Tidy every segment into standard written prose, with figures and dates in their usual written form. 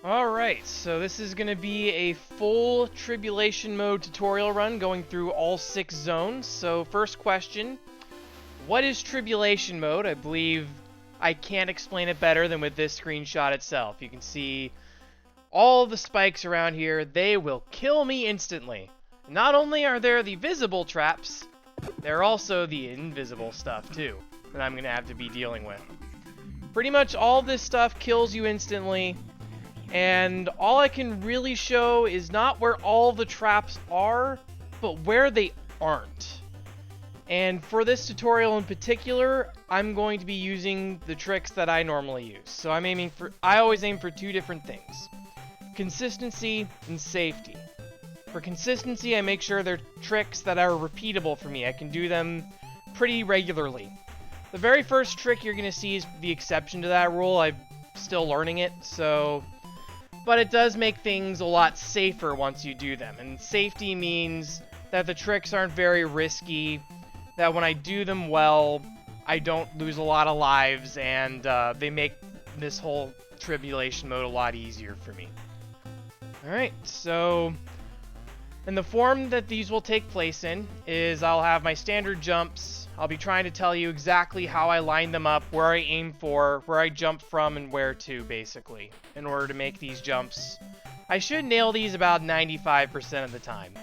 Alright, so this is going to be a full Tribulation mode tutorial run going through all 6 zones. So first question, what is Tribulation mode? I believe I can't explain it better than with this screenshot itself. You can see all the spikes around here, they will kill me instantly. Not only are there the visible traps, there are also the invisible stuff too, that I'm going to have to be dealing with. Pretty much all this stuff kills you instantly. And all I can really show is not where all the traps are, but where they aren't. And for this tutorial in particular, I'm going to be using the tricks that I normally use. So I always aim for 2 different things: consistency and safety. For consistency, I make sure they're tricks that are repeatable for me. I can do them pretty regularly. The very first trick you're going to see is the exception to that rule. I'm still learning it, but it does make things a lot safer once you do them. And safety means that the tricks aren't very risky, that when I do them well, I don't lose a lot of lives, and they make this whole Tribulation mode a lot easier for me. Alright, so and the form that these will take place in is I'll have my standard jumps. I'll be trying to tell you exactly how I line them up, where I aim for, where I jump from, and where to, basically, in order to make these jumps. I should nail these about 95% of the time.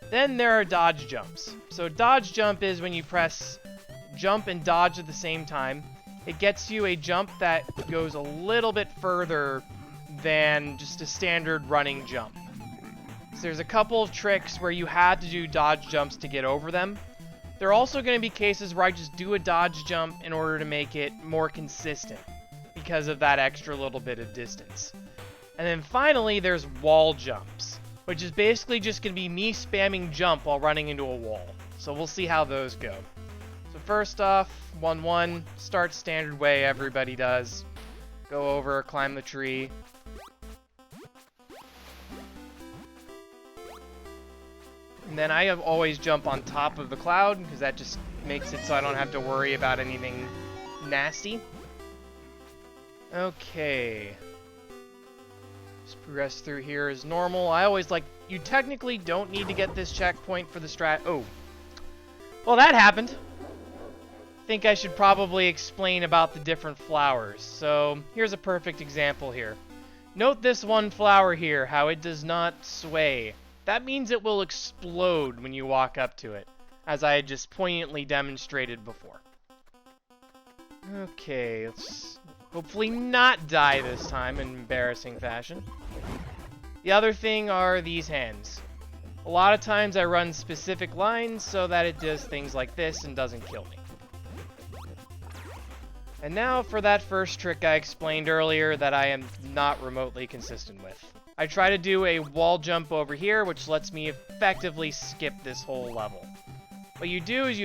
Then there are dodge jumps. So dodge jump is when you press jump and dodge at the same time. It gets you a jump that goes a little bit further than just a standard running jump. So there's a couple of tricks where you had to do dodge jumps to get over them. There are also going to be cases where I just do a dodge jump in order to make it more consistent because of that extra little bit of distance. And then finally, there's wall jumps, which is basically just going to be me spamming jump while running into a wall. So we'll see how those go. So first off, 1-1, start standard way everybody does. Go over, climb the tree. And then I always jump on top of the cloud, because that just makes it so I don't have to worry about anything nasty. Okay. Just progress through here as normal. I always you technically don't need to get this checkpoint for the strat. Oh. Well, that happened. I think I should probably explain about the different flowers. So, here's a perfect example here. Note this one flower here, how it does not sway. That means it will explode when you walk up to it, as I had just poignantly demonstrated before. Okay, let's hopefully not die this time in embarrassing fashion. The other thing are these hands. A lot of times I run specific lines so that it does things like this and doesn't kill me. And now for that first trick I explained earlier that I am not remotely consistent with. I try to do a wall jump over here, which lets me effectively skip this whole level. What you do is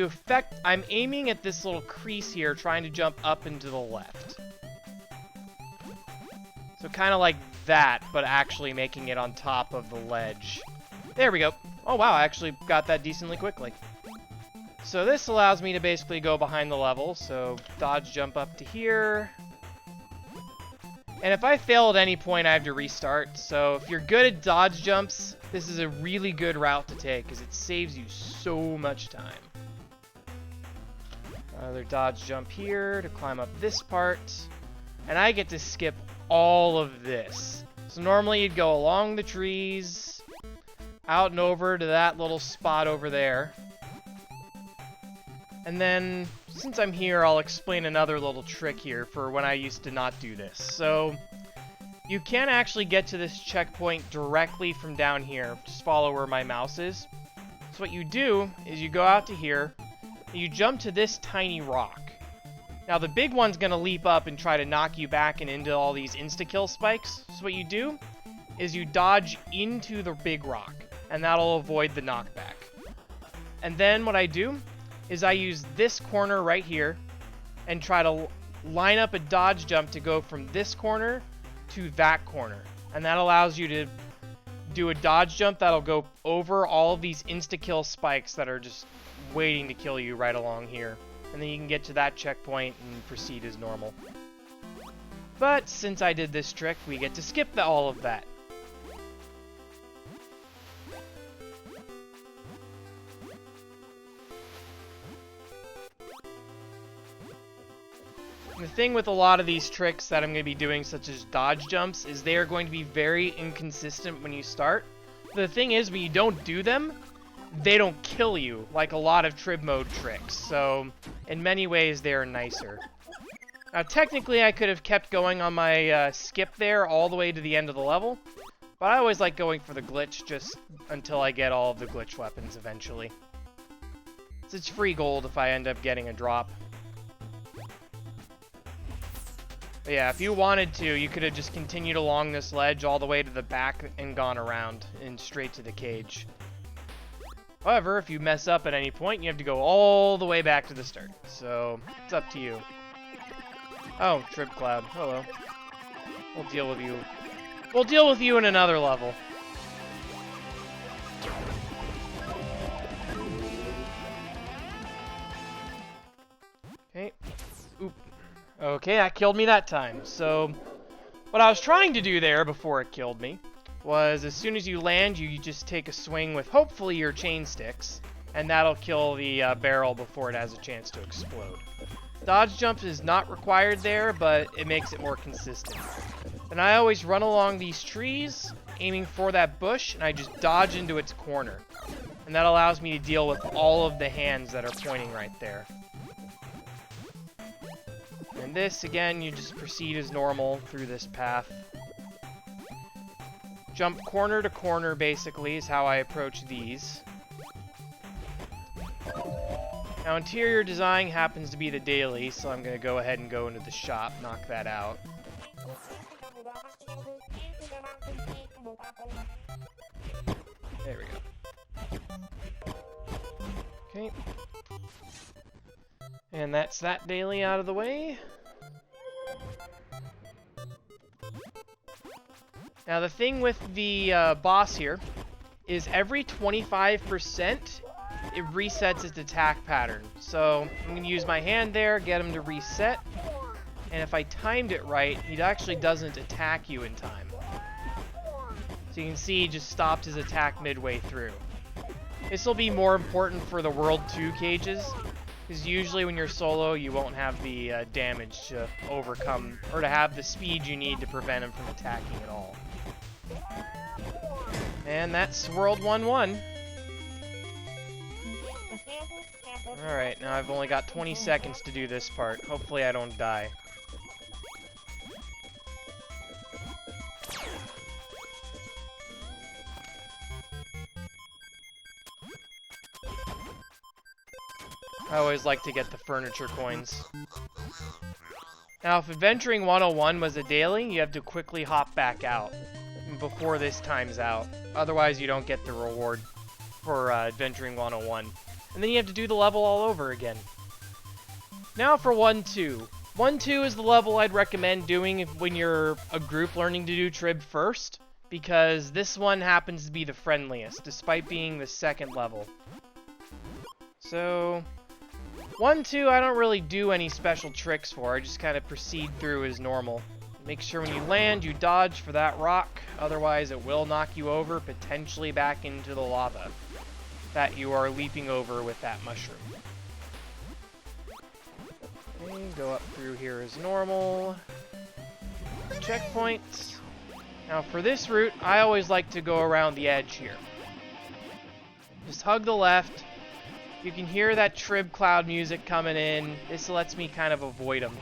I'm aiming at this little crease here, trying to jump up and to the left. So kind of like that, but actually making it on top of the ledge. There we go. Oh wow, I actually got that decently quickly. So this allows me to basically go behind the level, so dodge jump up to here. And if I fail at any point, I have to restart. So if you're good at dodge jumps, this is a really good route to take because it saves you so much time. Another dodge jump here to climb up this part. And I get to skip all of this. So normally you'd go along the trees, out and over to that little spot over there. And then, since I'm here, I'll explain another little trick here for when I used to not do this. So, you can actually get to this checkpoint directly from down here. Just follow where my mouse is. So what you do is you go out to here, and you jump to this tiny rock. Now the big one's going to leap up and try to knock you back and into all these insta-kill spikes. So what you do is you dodge into the big rock, and that'll avoid the knockback. And then what I do is I use this corner right here and try to line up a dodge jump to go from this corner to that corner. And that allows you to do a dodge jump that'll go over all of these insta-kill spikes that are just waiting to kill you right along here. And then you can get to that checkpoint and proceed as normal. But since I did this trick, we get to skip all of that. The thing with a lot of these tricks that I'm going to be doing, such as dodge jumps, is they are going to be very inconsistent when you start. The thing is, when you don't do them, they don't kill you, like a lot of Trib mode tricks, so in many ways they are nicer. Now technically I could have kept going on my skip there all the way to the end of the level, but I always like going for the glitch just until I get all of the glitch weapons eventually. So it's free gold if I end up getting a drop. But yeah, if you wanted to, you could have just continued along this ledge all the way to the back and gone around and straight to the cage. However, if you mess up at any point, you have to go all the way back to the start. So, it's up to you. Oh, Trib Cloud. Hello. We'll deal with you. We'll deal with you in another level. Okay. Oop. Okay, that killed me that time. So, what I was trying to do there before it killed me was as soon as you land, you just take a swing with hopefully your chain sticks, and that'll kill the barrel before it has a chance to explode. Dodge jump is not required there, but it makes it more consistent. And I always run along these trees, aiming for that bush, and I just dodge into its corner. And that allows me to deal with all of the hands that are pointing right there. And this, again, you just proceed as normal through this path. Jump corner to corner, basically, is how I approach these. Now, interior design happens to be the daily, so I'm going to go ahead and go into the shop, knock that out. There we go. Okay. And that's that daily out of the way. Now the thing with the boss here is every 25% it resets its attack pattern. So I'm going to use my hand there, get him to reset. And if I timed it right, he actually doesn't attack you in time. So you can see he just stopped his attack midway through. This will be more important for the World 2 cages, because usually when you're solo, you won't have the damage to overcome, or to have the speed you need to prevent him from attacking at all. And that's World 1-1. Alright, now I've only got 20 seconds to do this part. Hopefully I don't die. I always like to get the furniture coins. Now, if Adventuring 101 was a daily, you have to quickly hop back out before this time's out. Otherwise, you don't get the reward for Adventuring 101. And then you have to do the level all over again. Now for 1-2. 1-2 is the level I'd recommend doing when you're a group learning to do Trib first, because this one happens to be the friendliest, despite being the second level. So 1-2, I don't really do any special tricks for. I just kind of proceed through as normal. Make sure when you land, you dodge for that rock. Otherwise, it will knock you over, potentially back into the lava that you are leaping over with that mushroom. Okay, go up through here as normal. Checkpoints. Now, for this route, I always like to go around the edge here. Just hug the left. You can hear that Trib Cloud music coming in. This lets me kind of avoid them.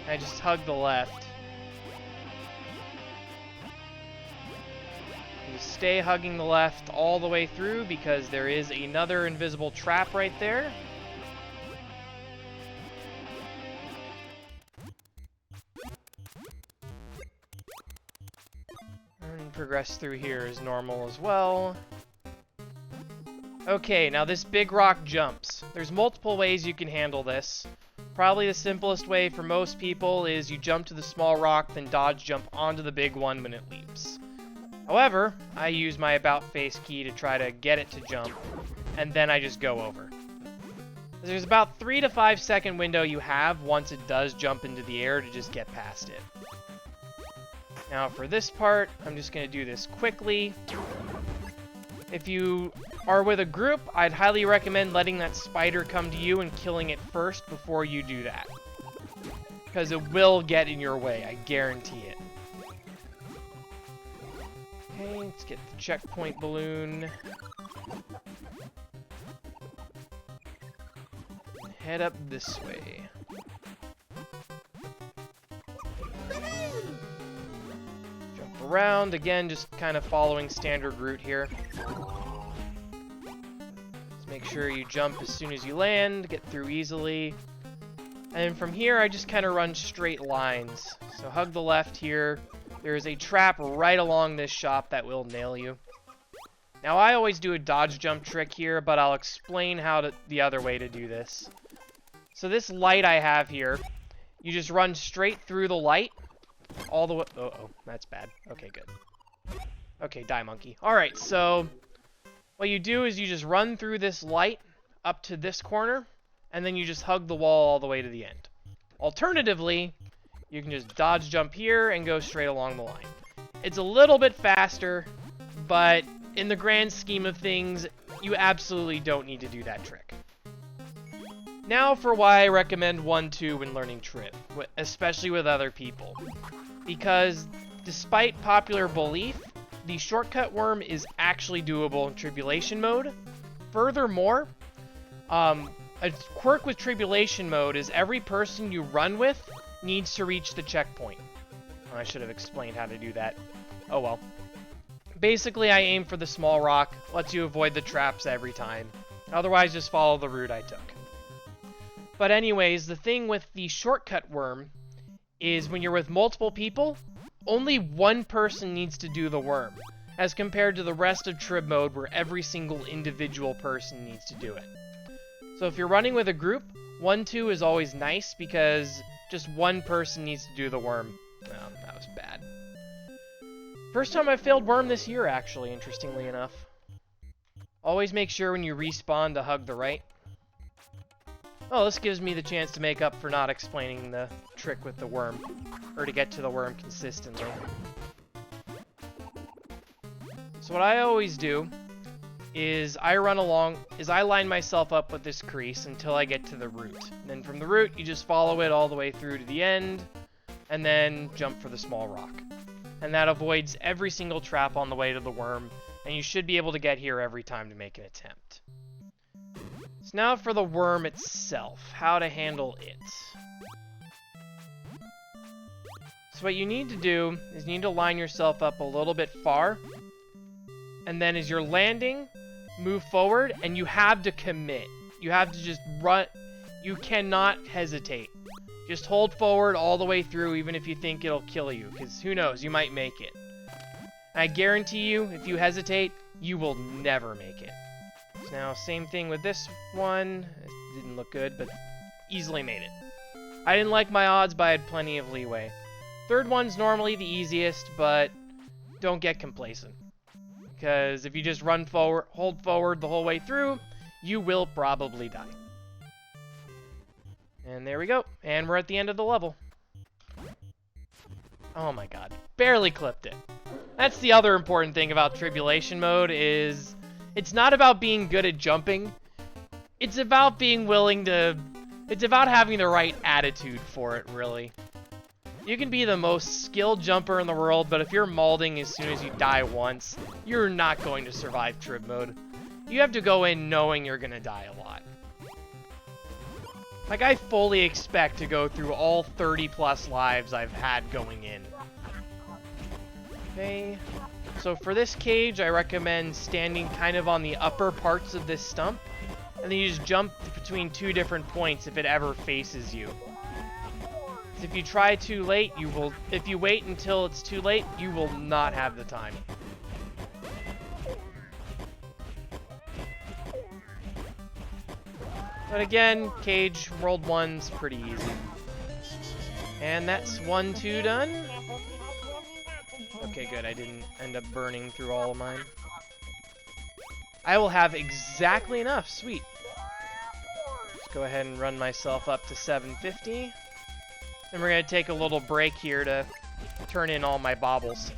I just hug the left. You stay hugging the left all the way through because there is another invisible trap right there. And progress through here as normal as well. Okay, now this big rock jumps. There's multiple ways you can handle this. Probably the simplest way for most people is you jump to the small rock, then dodge jump onto the big one when it leaps. However, I use my about face key to try to get it to jump, and then I just go over. There's about 3 to 5 second window you have once it does jump into the air to just get past it. Now for this part, I'm just going to do this quickly. If you are with a group, I'd highly recommend letting that spider come to you and killing it first before you do that. Because it will get in your way, I guarantee it. Okay, let's get the checkpoint balloon. Head up this way. Jump around, again, just kind of following standard route here. Let's make sure you jump as soon as you land, get through easily. And from here, I just kind of run straight lines. So hug the left here. There is a trap right along this shop that will nail you. Now, I always do a dodge jump trick here, but I'll explain the other way to do this. So this light I have here, you just run straight through the light, all the way. Oh, that's bad. Okay, good. Okay, die monkey. All right, so what you do is you just run through this light up to this corner, and then you just hug the wall all the way to the end. Alternatively, you can just dodge jump here and go straight along the line. It's a little bit faster, but in the grand scheme of things, you absolutely don't need to do that trick. Now for why I recommend 1-2 when learning Trib, especially with other people. Because despite popular belief, the shortcut worm is actually doable in Tribulation mode. Furthermore, a quirk with Tribulation mode is every person you run with needs to reach the checkpoint. I should have explained how to do that. Oh well. Basically, I aim for the small rock, lets you avoid the traps every time. Otherwise, just follow the route I took. But anyways, the thing with the shortcut worm is when you're with multiple people, only one person needs to do the worm, as compared to the rest of Trib mode where every single individual person needs to do it. So if you're running with a group, 1-2 is always nice because just one person needs to do the worm. Oh, that was bad. First time I failed worm this year, actually, interestingly enough. Always make sure when you respawn to hug the right. Oh, this gives me the chance to make up for not explaining the trick with the worm, or to get to the worm consistently. So what I always do is I line myself up with this crease until I get to the root. And then from the root, you just follow it all the way through to the end, and then jump for the small rock. And that avoids every single trap on the way to the worm, and you should be able to get here every time to make an attempt. So now for the worm itself, how to handle it. So what you need to do is you need to line yourself up a little bit far, and then as you're landing, move forward, and you have to commit. You have to just run. You cannot hesitate. Just hold forward all the way through, even if you think it'll kill you, because who knows, you might make it. And I guarantee you, if you hesitate, you will never make it. Now, same thing with this one. It didn't look good, but easily made it. I didn't like my odds, but I had plenty of leeway. Third one's normally the easiest, but don't get complacent. Because if you just run forward, hold forward the whole way through, you will probably die. And there we go. And we're at the end of the level. Oh my god. Barely clipped it. That's the other important thing about Tribulation mode is it's not about being good at jumping. It's about being willing to... It's about having the right attitude for it, really. You can be the most skilled jumper in the world, but if you're mauling as soon as you die once, you're not going to survive Trib mode. You have to go in knowing you're going to die a lot. Like, I fully expect to go through all 30 plus lives I've had going in. Okay, so for this cage, I recommend standing kind of on the upper parts of this stump, and then you just jump between two different points if it ever faces you. If you try too late, if you wait until it's too late, you will not have the time. But again, Cage World 1's pretty easy. And that's 1-2 done. Okay, good. I didn't end up burning through all of mine. I will have exactly enough. Sweet. Just go ahead and run myself up to 750. Then we're going to take a little break here to turn in all my baubles.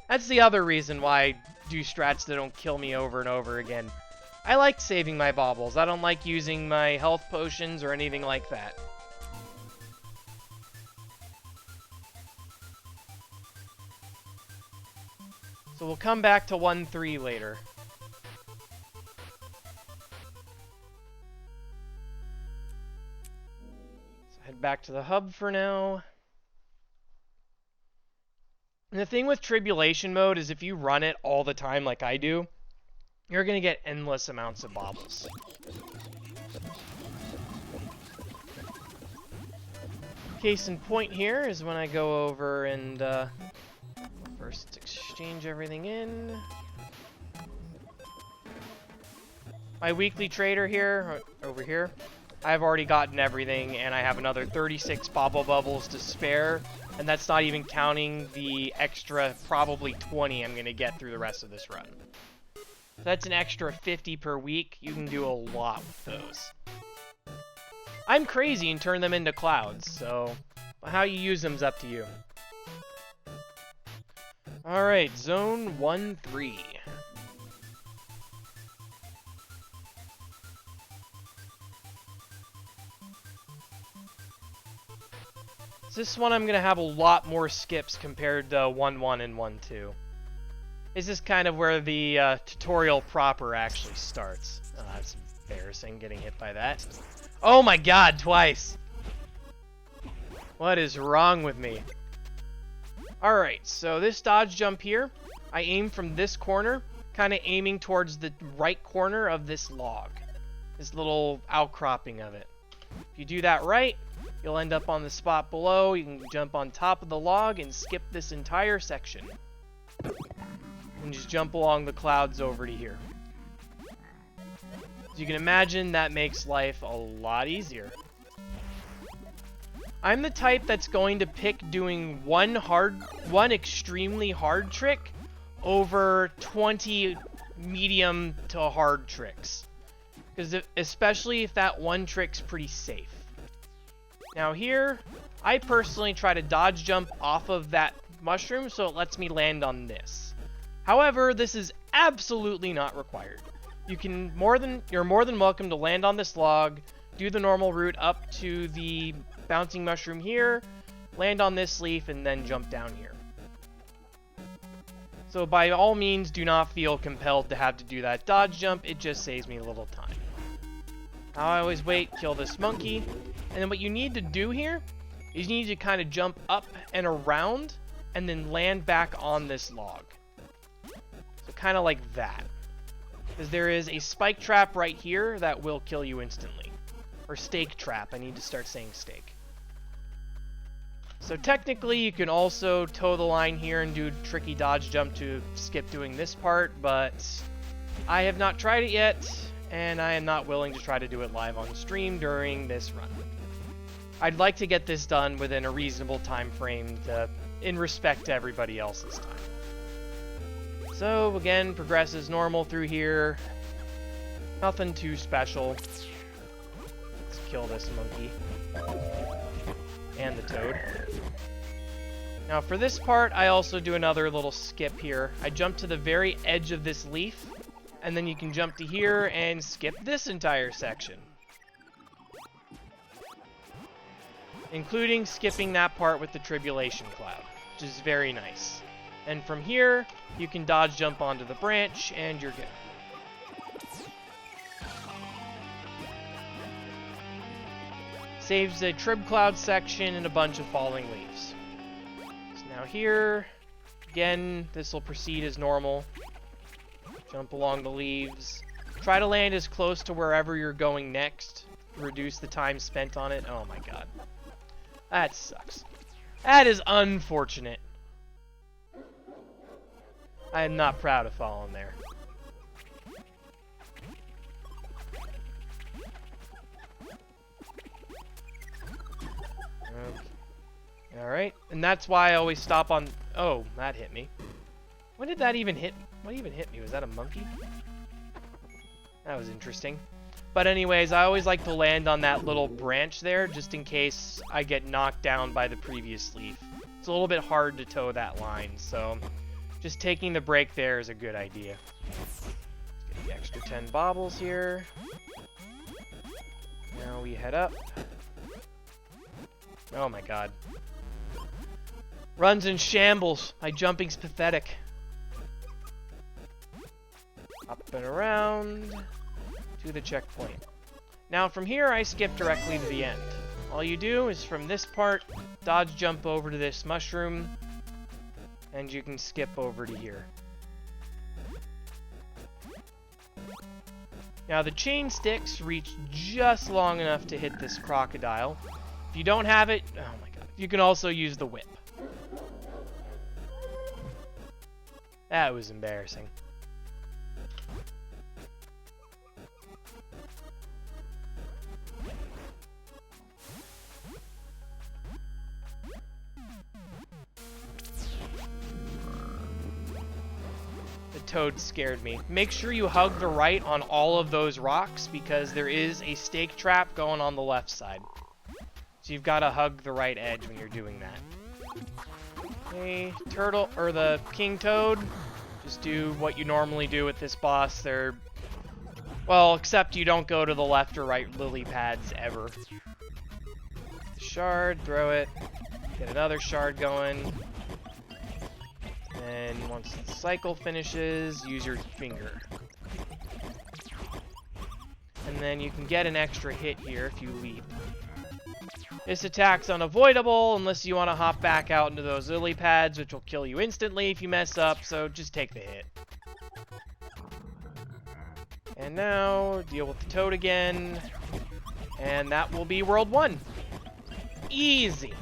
That's the other reason why I do strats that don't kill me over and over again. I like saving my baubles. I don't like using my health potions or anything like that. So we'll come back to 1-3 later. So head back to the hub for now. And the thing with Tribulation mode is if you run it all the time like I do, you're going to get endless amounts of baubles. Case in point here is when I go over and first exchange everything in. My weekly trader here, over here, I've already gotten everything, and I have another 36 bauble bubbles to spare, and that's not even counting the extra probably 20 I'm going to get through the rest of this run. So that's an extra 50 per week. You can do a lot with those. I'm crazy and turn them into clouds, so how you use them's up to you. Alright, zone 1-3. This one I'm going to have a lot more skips compared to 1-1 and 1-2. This is kind of where the tutorial proper actually starts. Oh, that's embarrassing, getting hit by that. Oh my god, twice! What is wrong with me? Alright, so this dodge jump here, I aim from this corner, kind of aiming towards the right corner of this log. This little outcropping of it. If you do that right, you'll end up on the spot below. You can jump on top of the log and skip this entire section. And just jump along the clouds over to here. As you can imagine, that makes life a lot easier. I'm the type that's going to pick doing one extremely hard trick over 20 medium to hard tricks. Because especially if that one trick's pretty safe. Now here, I personally try to dodge jump off of that mushroom so it lets me land on this. However, this is absolutely not required. You're more than welcome to land on this log, do the normal route up to the bouncing mushroom here, land on this leaf, and then jump down here. So by all means, do not feel compelled to have to do that dodge jump, it just saves me a little time. I always wait, kill this monkey, and then what you need to do here is you need to kind of jump up and around, and then land back on this log. So kind of like that. Because there is a spike trap right here that will kill you instantly. Or stake trap, I need to start saying stake. So technically you can also toe the line here and do tricky dodge jump to skip doing this part, but I have not tried it yet, and I am not willing to try to do it live on stream during this run. I'd like to get this done within a reasonable time frame in respect to everybody else's time. So again, progress as normal through here. Nothing too special. Let's kill this monkey. And the toad. Now for this part, I also do another little skip here. I jump to the very edge of this leaf, and then you can jump to here and skip this entire section. Including skipping that part with the Tribulation cloud, which is very nice. And from here, you can dodge jump onto the branch, and you're good. Saves a Trib Cloud section and a bunch of falling leaves. So now here, again, this will proceed as normal. Jump along the leaves. Try to land as close to wherever you're going next. Reduce the time spent on it. Oh my god. That sucks. That is unfortunate. I am not proud of falling there. Okay. Alright, and that's why I always stop on... Oh, that hit me. When did that even hit? What even hit me? Was that a monkey? That was interesting. But anyways, I always like to land on that little branch there, just in case I get knocked down by the previous leaf. It's a little bit hard to toe that line, so just taking the break there is a good idea. Let's get the extra 10 baubles here. Now we head up. Oh my god. Runs in shambles. My jumping's pathetic. Up and around to the checkpoint. Now from here I skip directly to the end. All you do is from this part, dodge jump over to this mushroom, and you can skip over to here. Now the chain sticks reach just long enough to hit this crocodile. If you don't have it, oh my god, you can also use the whip. That was embarrassing. Toad scared me. Make sure you hug the right on all of those rocks because there is a stake trap going on the left side. So you've got to hug the right edge when you're doing that. Okay, turtle, or the king toad, just do what you normally do with this boss. They're, well, except you don't go to the left or right lily pads ever. Shard, throw it, get another shard going. And once the cycle finishes, use your finger. And then you can get an extra hit here if you leap. This attack's unavoidable unless you want to hop back out into those lily pads, which will kill you instantly if you mess up, so just take the hit. And now, deal with the toad again. And that will be World 1. Easy.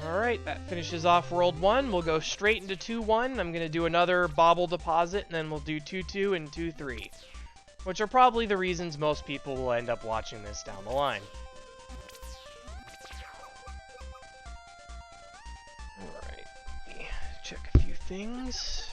Alright, that finishes off World 1. We'll go straight into 2-1. I'm going to do another bauble deposit, and then we'll do 2-2 and 2-3. Which are probably the reasons most people will end up watching this down the line. Alright, let me check a few things.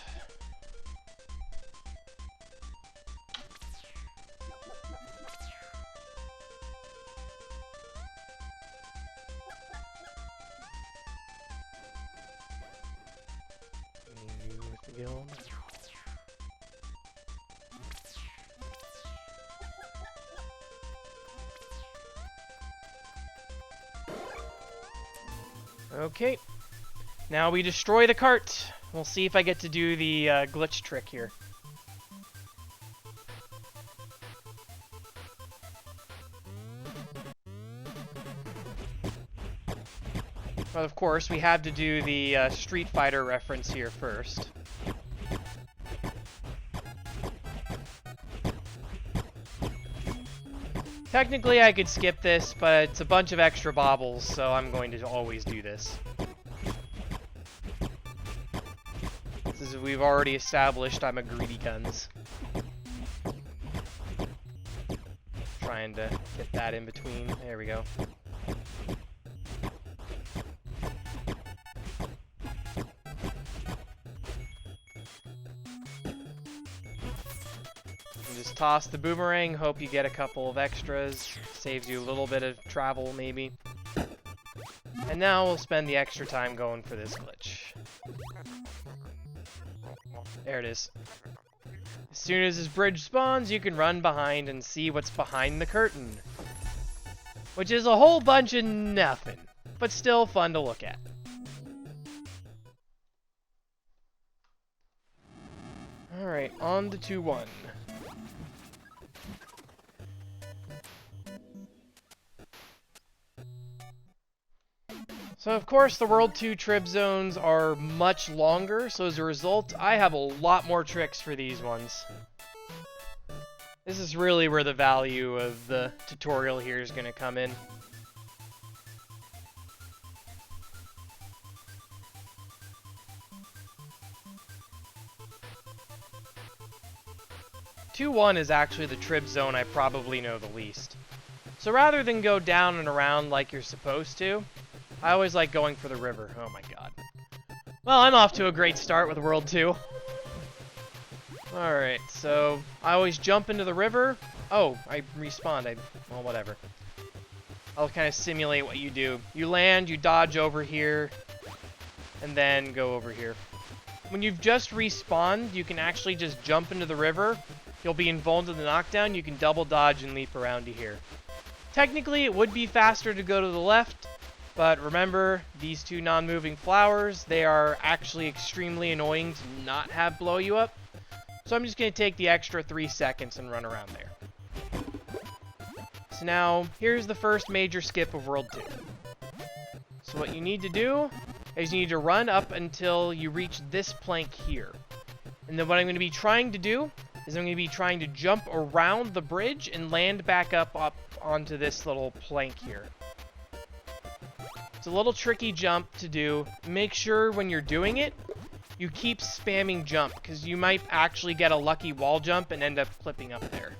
Okay, now we destroy the cart. We'll see if I get to do the glitch trick here. But of course, we have to do the Street Fighter reference here first. Technically, I could skip this, but it's a bunch of extra baubles, so I'm going to always do this. As we've already established, I'm a greedy guns. Trying to get that in between. There we go. Just toss the boomerang, hope you get a couple of extras. Saves you a little bit of travel, maybe. And now we'll spend the extra time going for this glitch. There it is. As soon as this bridge spawns, you can run behind and see what's behind the curtain. Which is a whole bunch of nothing, but still fun to look at. Alright, on to 2-1. So of course the World 2 Trib zones are much longer, so as a result, I have a lot more tricks for these ones. This is really where the value of the tutorial here is going to come in. Two-1 is actually the Trib zone I probably know the least. So rather than go down and around like you're supposed to, I always like going for the river. Oh my god. Well, I'm off to a great start with World 2. Alright, so I always jump into the river. Oh, I respawned. Well, whatever. I'll kind of simulate what you do. You land, you dodge over here, and then go over here. When you've just respawned, you can actually just jump into the river. You'll be involved in the knockdown. You can double dodge and leap around to here. Technically, it would be faster to go to the left, but remember, these two non-moving flowers, they are actually extremely annoying to not have blow you up. So I'm just going to take the extra 3 seconds and run around there. So now, here's the first major skip of World 2. So what you need to do is you need to run up until you reach this plank here. And then what I'm going to be trying to do is I'm going to be trying to jump around the bridge and land back up onto this little plank here. It's a little tricky jump to do. Make sure when you're doing it, you keep spamming jump, because you might actually get a lucky wall jump and end up clipping up there.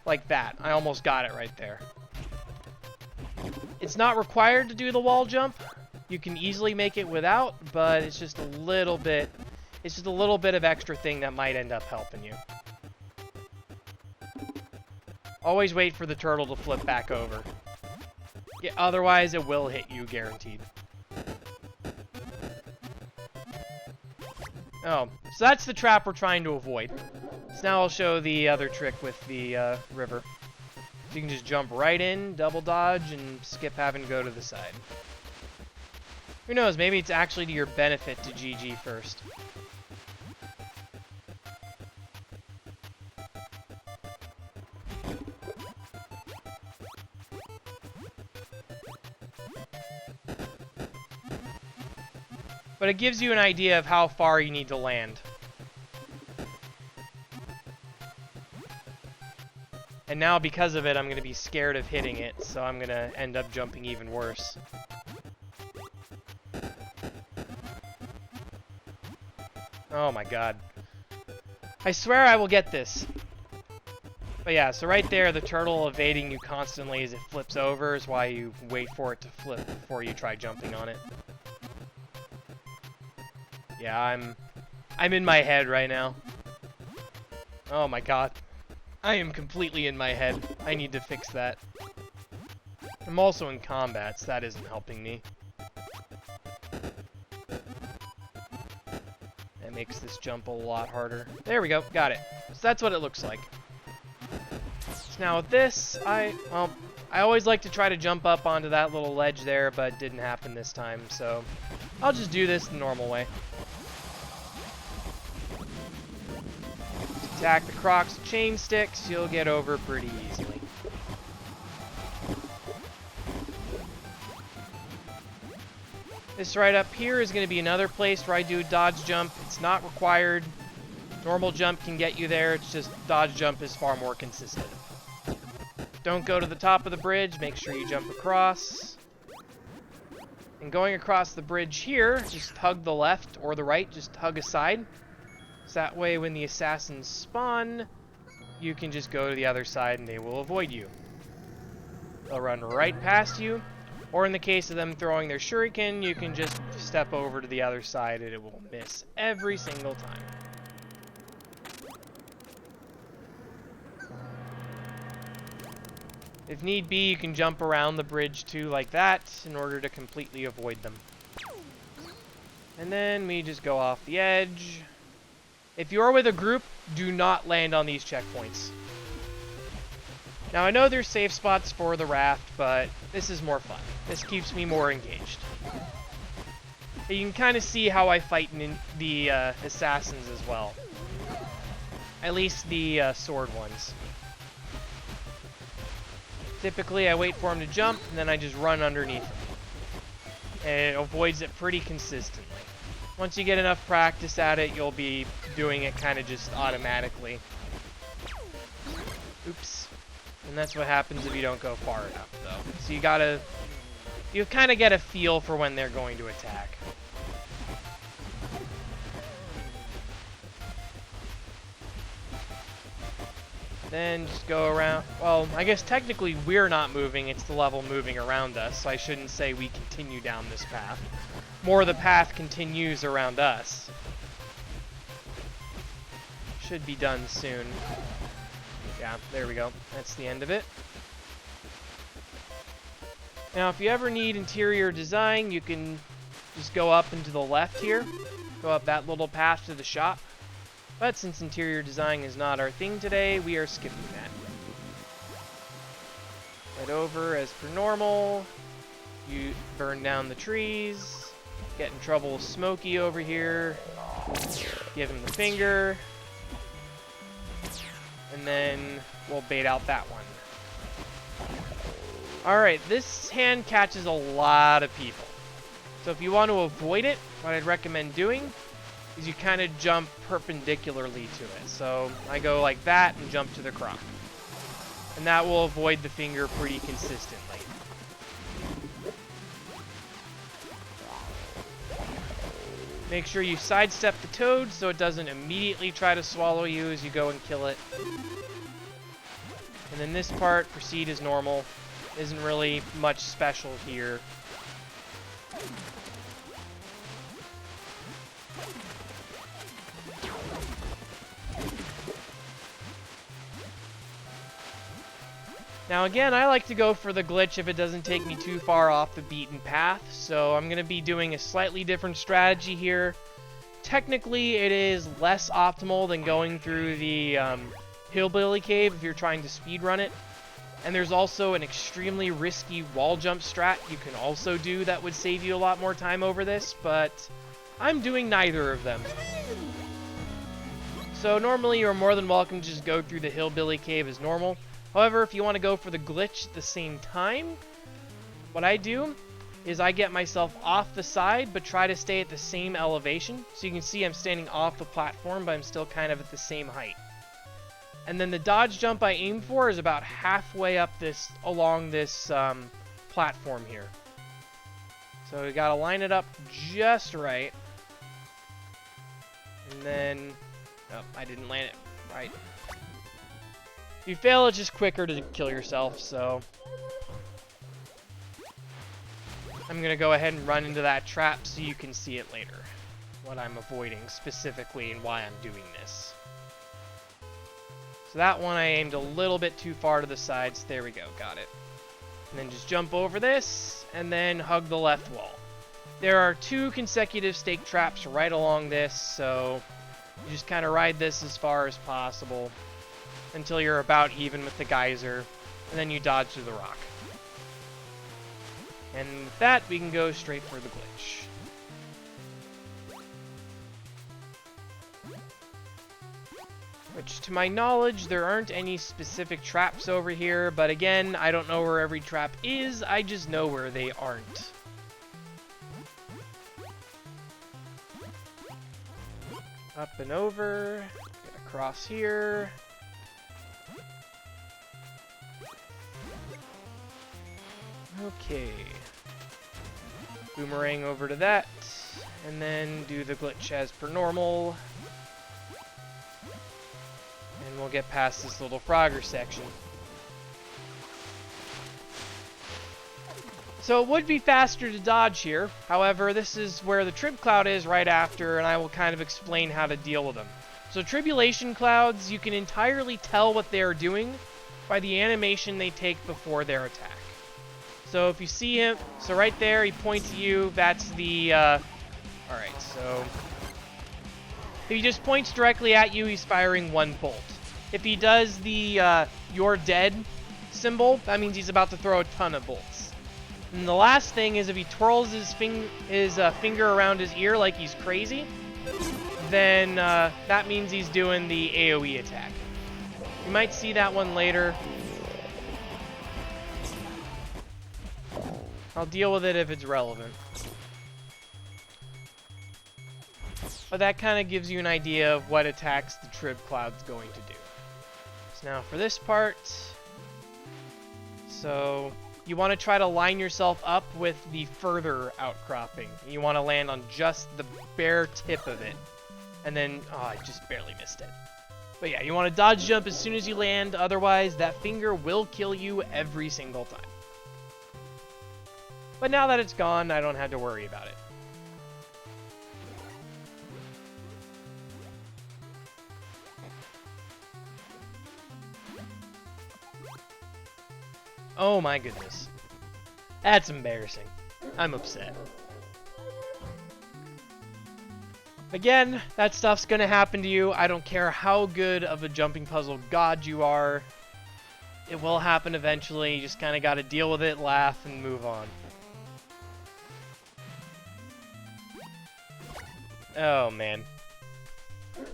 Like that. I almost got it right there. It's not required to do the wall jump. You can easily make it without, but it's just a little bit of extra thing that might end up helping you. Always wait for the turtle to flip back over. Yeah, otherwise it will hit you, guaranteed. Oh, so that's the trap we're trying to avoid. So now I'll show the other trick with the river. You can just jump right in, double dodge, and skip having to go to the side. Who knows, maybe it's actually to your benefit to GG first. But it gives you an idea of how far you need to land. And now, because of it, I'm going to be scared of hitting it, so I'm going to end up jumping even worse. Oh my god. I swear I will get this. But yeah, so right there, the turtle evading you constantly as it flips over is why you wait for it to flip before you try jumping on it. Yeah, I'm in my head right now. Oh my god. I am completely in my head. I need to fix that. I'm also in combat, so that isn't helping me. That makes this jump a lot harder. There we go, got it. So that's what it looks like. So now with this, I always like to try to jump up onto that little ledge there, but it didn't happen this time, so I'll just do this the normal way. Attack the Croc's chain sticks, you'll get over pretty easily. This right up here is going to be another place where I do dodge jump. It's not required. Normal jump can get you there, it's just dodge jump is far more consistent. Don't go to the top of the bridge, make sure you jump across. And going across the bridge here, just hug the left or the right, just hug aside. So that way when the assassins spawn, you can just go to the other side and they will avoid you. They'll run right past you, or in the case of them throwing their shuriken, you can just step over to the other side and it will miss every single time. If need be, you can jump around the bridge too like that in order to completely avoid them. And then we just go off the edge. If you're with a group, do not land on these checkpoints. Now I know there's safe spots for the raft, but this is more fun. This keeps me more engaged. You can kind of see how I fight in the assassins as well. At least the sword ones. Typically I wait for him to jump, and then I just run underneath him. And it avoids it pretty consistently. Once you get enough practice at it, you'll be doing it kind of just automatically. Oops. And that's what happens if you don't go far enough, though. So you kind of get a feel for when they're going to attack. Then just go around. Well, I guess technically we're not moving, it's the level moving around us, so I shouldn't say we continue down this path. More the path continues around us. Should be done soon. Yeah, there we go. That's the end of it. Now, if you ever need interior design, you can just go up and to the left here. Go up that little path to the shop. But since interior design is not our thing today, we are skipping that. Head over as per normal. You burn down the trees. Get in trouble with Smokey over here. Give him the finger. And then we'll bait out that one. Alright, this hand catches a lot of people. So if you want to avoid it, what I'd recommend doing is you kind of jump perpendicularly to it. So I go like that and jump to the crop. And that will avoid the finger pretty consistently. Make sure you sidestep the toad so it doesn't immediately try to swallow you as you go and kill it. And then this part, proceed as normal. Isn't really much special here. Now again, I like to go for the glitch if it doesn't take me too far off the beaten path, so I'm going to be doing a slightly different strategy here. Technically, it is less optimal than going through the Hillbilly Cave if you're trying to speedrun it. And there's also an extremely risky wall jump strat you can also do that would save you a lot more time over this, but I'm doing neither of them. So normally you're more than welcome to just go through the Hillbilly Cave as normal. However, if you want to go for the glitch at the same time, what I do is I get myself off the side, but try to stay at the same elevation. So you can see I'm standing off the platform, but I'm still kind of at the same height. And then the dodge jump I aim for is about halfway up along this platform here. So we gotta line it up just right. And then, oh, I didn't land it right. If you fail, it's just quicker to kill yourself, so I'm gonna go ahead and run into that trap so you can see it later. What I'm avoiding specifically and why I'm doing this. So that one I aimed a little bit too far to the sides. There we go, got it. And then just jump over this, and then hug the left wall. There are 2 consecutive stake traps right along this, so you just kind of ride this as far as possible until you're about even with the geyser, and then you dodge through the rock. And with that, we can go straight for the glitch. Which, to my knowledge, there aren't any specific traps over here, but again, I don't know where every trap is, I just know where they aren't. Up and over, get across here. Okay. Boomerang over to that, and then do the glitch as per normal. And we'll get past this little Frogger section. So it would be faster to dodge here. However, this is where the Trib Cloud is right after, and I will kind of explain how to deal with them. So Tribulation Clouds, you can entirely tell what they are doing by the animation they take before their attack. So if you see him, so right there, he points at you, that's the, alright, so if he just points directly at you, he's firing 1 bolt. If he does the, you're dead symbol, that means he's about to throw a ton of bolts. And the last thing is if he twirls his finger around his ear like he's crazy, then that means he's doing the AoE attack. You might see that one later. I'll deal with it if it's relevant. But that kind of gives you an idea of what attacks the Trib Cloud's going to do. So now for this part, so you want to try to line yourself up with the further outcropping. You want to land on just the bare tip of it. And then, oh, I just barely missed it. But yeah, you want to dodge jump as soon as you land, otherwise that finger will kill you every single time. But now that it's gone, I don't have to worry about it. Oh my goodness. That's embarrassing. I'm upset. Again, that stuff's gonna happen to you. I don't care how good of a jumping puzzle god you are. It will happen eventually. You just kind of got to deal with it, laugh, and move on. Oh man.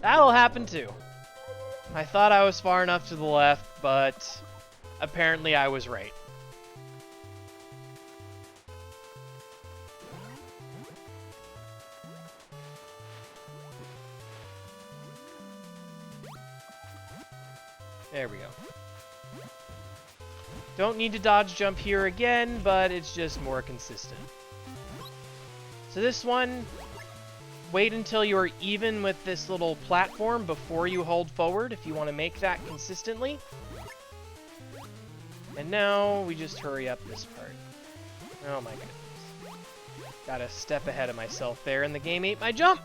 That'll happen too. I thought I was far enough to the left, but apparently I was right. There we go. Don't need to dodge jump here again, but it's just more consistent. So this one, wait until you are even with this little platform before you hold forward if you want to make that consistently. And now we just hurry up this part. Oh my goodness. Got a step ahead of myself there, and the game ate my jump!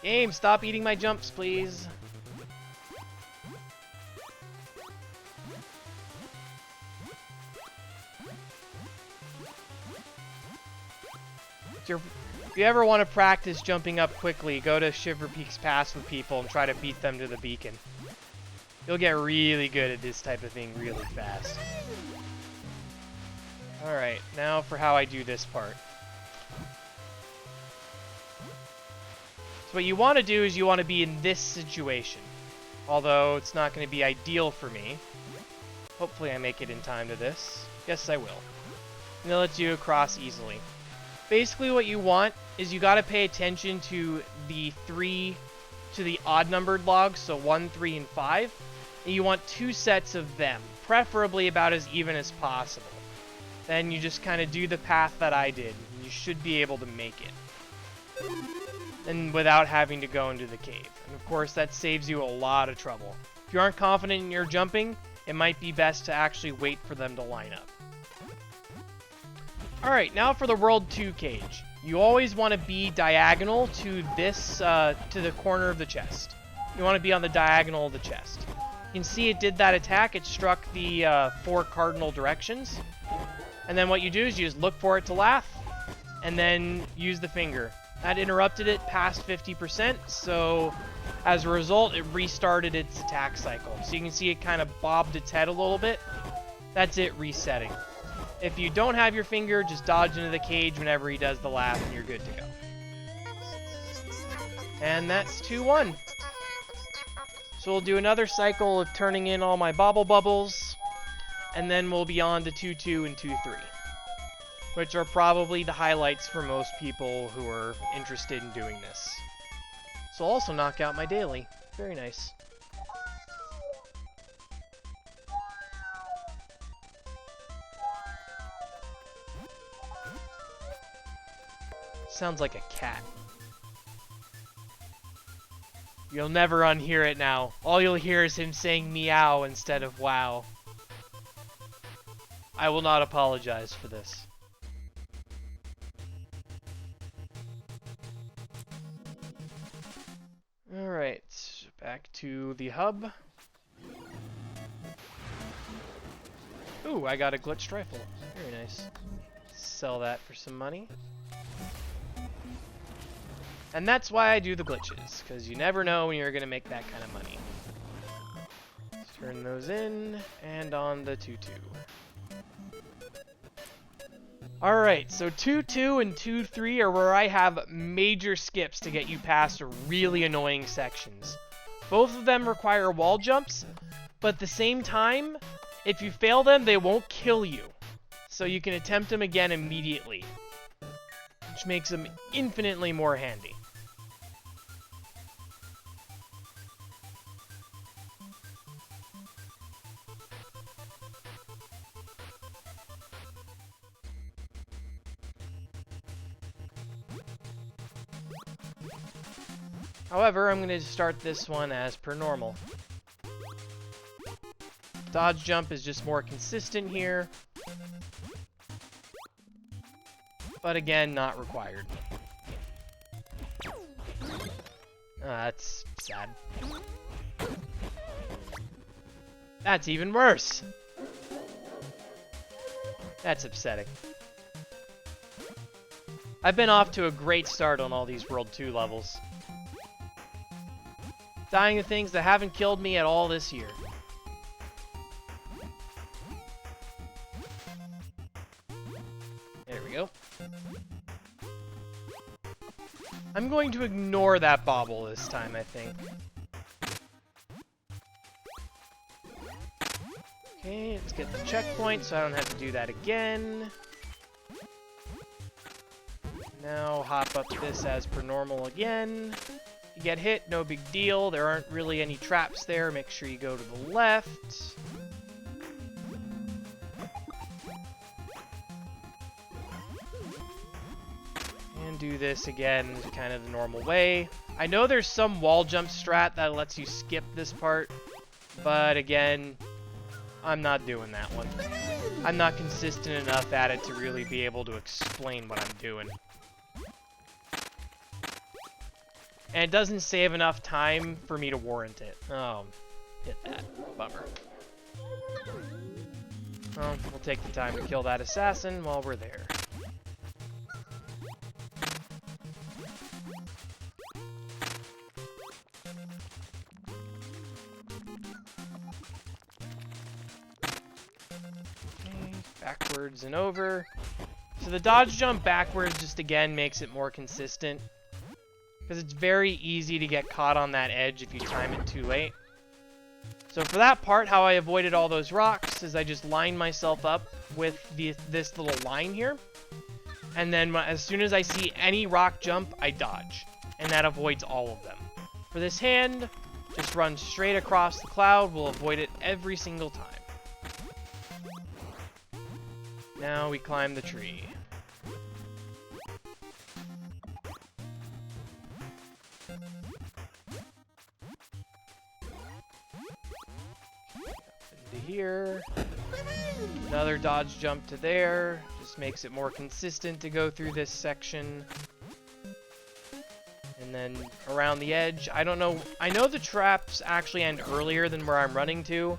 Game, stop eating my jumps, please. If you ever want to practice jumping up quickly, go to Shiver Peaks Pass with people and try to beat them to the beacon. You'll get really good at this type of thing really fast. Alright, now for how I do this part. So what you want to do is you want to be in this situation. Although it's not going to be ideal for me. Hopefully I make it in time to this. Yes, I will. And it lets you across easily. Basically what you want is you got to pay attention to the odd numbered logs, so 1, 3, and 5. And you want 2 sets of them, preferably about as even as possible. Then you just kind of do the path that I did, and you should be able to make it. And without having to go into the cave. And of course that saves you a lot of trouble. If you aren't confident in your jumping, it might be best to actually wait for them to line up. Alright, now for the World 2 cage. You always want to be diagonal to this, to the corner of the chest. You want to be on the diagonal of the chest. You can see it did that attack. It struck the 4 cardinal directions. And then what you do is you just look for it to laugh, and then use the finger. That interrupted it past 50%, so as a result, it restarted its attack cycle. So you can see it kind of bobbed its head a little bit. That's it resetting. If you don't have your finger, just dodge into the cage whenever he does the laugh and you're good to go. And that's 2-1. So we'll do another cycle of turning in all my bobble bubbles, and then we'll be on to 2-2 and 2-3, which are probably the highlights for most people who are interested in doing this. So I'll also knock out my daily. Very nice. Sounds like a cat. You'll never unhear it now. All you'll hear is him saying meow instead of wow. I will not apologize for this. Alright, back to the hub. Ooh, I got a glitched rifle. Very nice. Sell that for some money. And that's why I do the glitches, because you never know when you're going to make that kind of money. Let's turn those in, and on the 2-2. Alright, so 2-2 and 2-3 are where I have major skips to get you past really annoying sections. Both of them require wall jumps, but at the same time, if you fail them, they won't kill you. So you can attempt them again immediately, which makes them infinitely more handy. However, I'm going to start this one as per normal. Dodge jump is just more consistent here. But again, not required. That's sad. That's even worse. That's upsetting. I've been off to a great start on all these World 2 levels. Dying to things that haven't killed me at all this year. There we go. I'm going to ignore that bobble this time, I think. Okay, let's get the checkpoint so I don't have to do that again. Now hop up this as per normal again. You get hit, no big deal. There aren't really any traps there. Make sure you go to the left. And do this again kind of the normal way. I know there's some wall jump strat that lets you skip this part, but again, I'm not doing that one. I'm not consistent enough at it to really be able to explain what I'm doing. And it doesn't save enough time for me to warrant it. Oh, hit that. Bummer. Well, we'll take the time to kill that assassin while we're there. Okay, backwards and over. So the dodge jump backwards just again makes it more consistent. Because it's very easy to get caught on that edge if you time it too late. So for that part, how I avoided all those rocks is I just lined myself up with this little line here. And then as soon as I see any rock jump, I dodge. And that avoids all of them. For this hand, just run straight across the cloud. We'll avoid it every single time. Now we climb the tree. Here, another dodge jump to there, just makes it more consistent to go through this section. And then around the edge, I don't know, I know the traps actually end earlier than where I'm running to,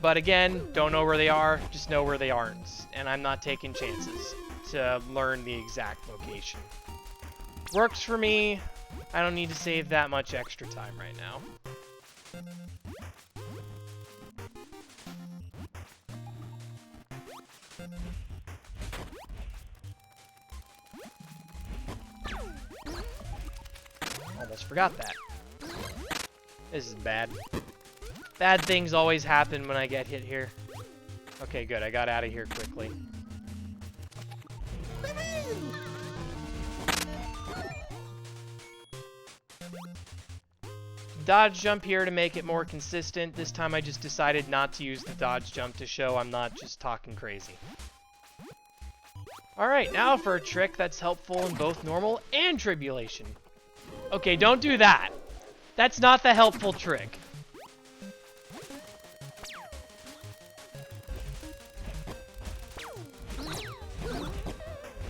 but again, don't know where they are, just know where they aren't, and I'm not taking chances to learn the exact location. Works for me, I don't need to save that much extra time right now. Almost forgot that. This is bad. Bad things always happen when I get hit here. Okay, good. I got out of here quickly. Dodge jump here to make it more consistent. This time I just decided not to use the dodge jump to show I'm not just talking crazy. Alright, now for a trick that's helpful in both normal and tribulation. Okay, don't do that. That's not the helpful trick.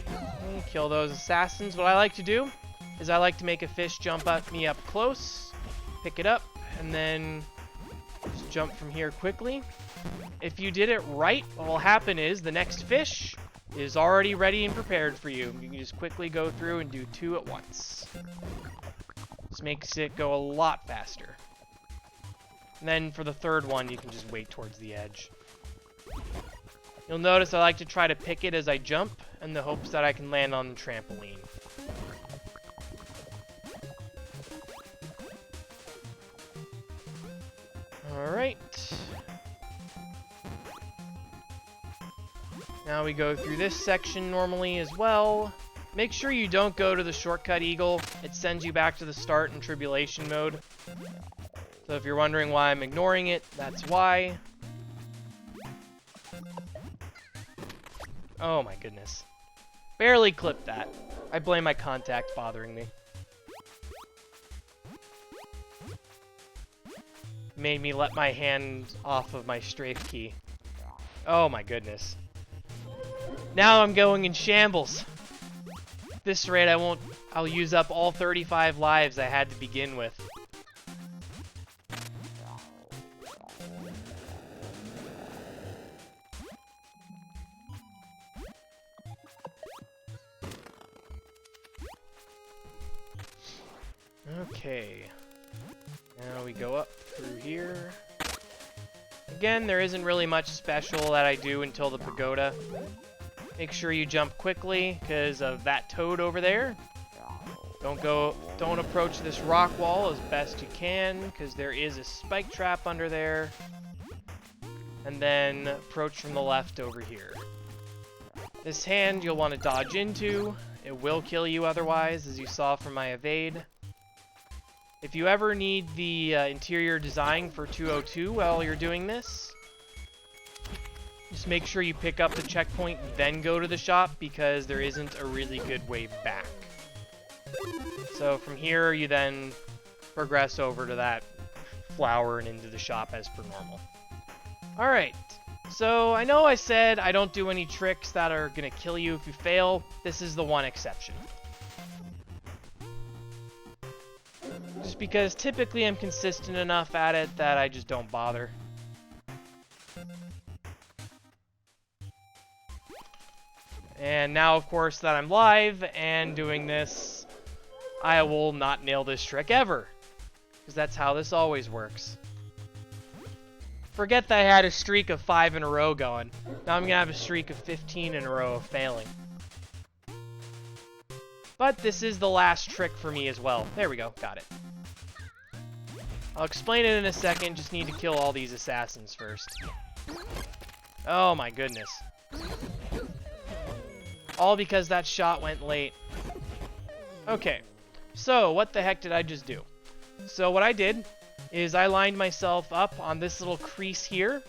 Okay, kill those assassins. What I like to do is I like to make a fish jump at me up close, pick it up, and then just jump from here quickly. If you did it right, what will happen is the next fish is already ready and prepared for you. You can just quickly go through and do two at once. This makes it go a lot faster. And then for the third one, you can just wait towards the edge. You'll notice I like to try to pick it as I jump in the hopes that I can land on the trampoline. Alright. Now we go through this section normally as well. Make sure you don't go to the shortcut eagle. It sends you back to the start in tribulation mode. So if you're wondering why I'm ignoring it, that's why. Oh my goodness. Barely clipped that. I blame my contact bothering me. made me let my hand off of my strafe key. Oh my goodness. Now I'm going in shambles. At this rate, I'll use up all 35 lives I had to begin with. Okay. Now we go up through here. Again, there isn't really much special that I do until the pagoda. Make sure you jump quickly because of that toad over there. Don't approach this rock wall as best you can because there is a spike trap under there. And then approach from the left over here. This hand you'll want to dodge into. It will kill you otherwise, as you saw from my evade. If you ever need the interior design for 202 while you're doing this, just make sure you pick up the checkpoint, then go to the shop, because there isn't a really good way back. So from here, you then progress over to that flower and into the shop as per normal. Alright, so I know I said I don't do any tricks that are going to kill you if you fail. This is the one exception. Just because typically I'm consistent enough at it that I just don't bother. And now, of course, that I'm live and doing this, I will not nail this trick ever. Because that's how this always works. Forget that I had a streak of 5 in a row going. Now I'm going to have a streak of 15 in a row of failing. But this is the last trick for me as well. There we go, got it. I'll explain it in a second, just need to kill all these assassins first. Oh my goodness. All because that shot went late. Okay, so what the heck did I just do? So what I did is I lined myself up on this little crease here.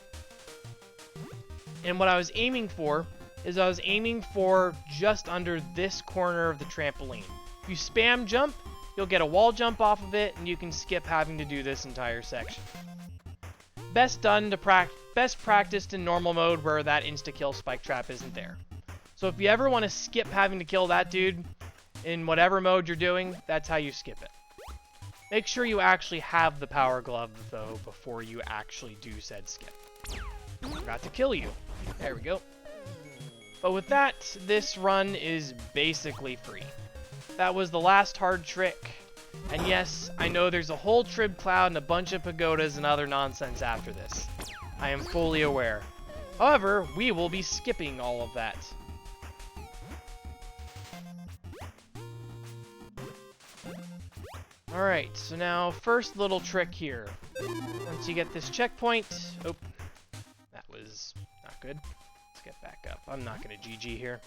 And what I was aiming for is I was aiming for just under this corner of the trampoline. If you spam jump, you'll get a wall jump off of it, and you can skip having to do this entire section. Best practiced in normal mode where that insta-kill spike trap isn't there. So if you ever want to skip having to kill that dude in whatever mode you're doing, that's how you skip it. Make sure you actually have the power glove, though, before you actually do said skip. Forgot to kill you. There we go. But with that, this run is basically free. That was the last hard trick. And yes, I know there's a whole trib cloud and a bunch of pagodas and other nonsense after this. I am fully aware. However, we will be skipping all of that. Alright, so now first little trick here. Once you get this checkpoint... Oh, that was not good. Let's get back up. I'm not going to GG here.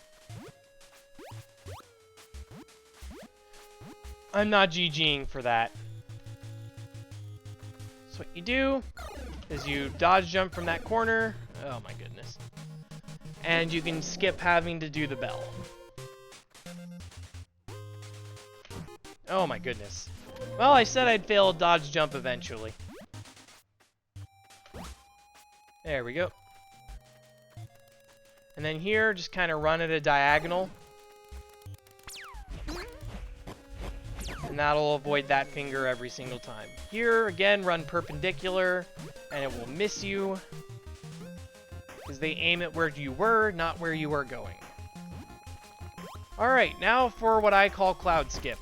I'm not GGing for that. So what you do is you dodge jump from that corner. Oh my goodness. And you can skip having to do the bell. Oh my goodness. Well, I said I'd fail a dodge jump eventually. There we go. And then here, just kind of run at a diagonal. And that'll avoid that finger every single time. Here, again, run perpendicular, and it will miss you. Because they aim at where you were, not where you are going. Alright, now for what I call cloud skip.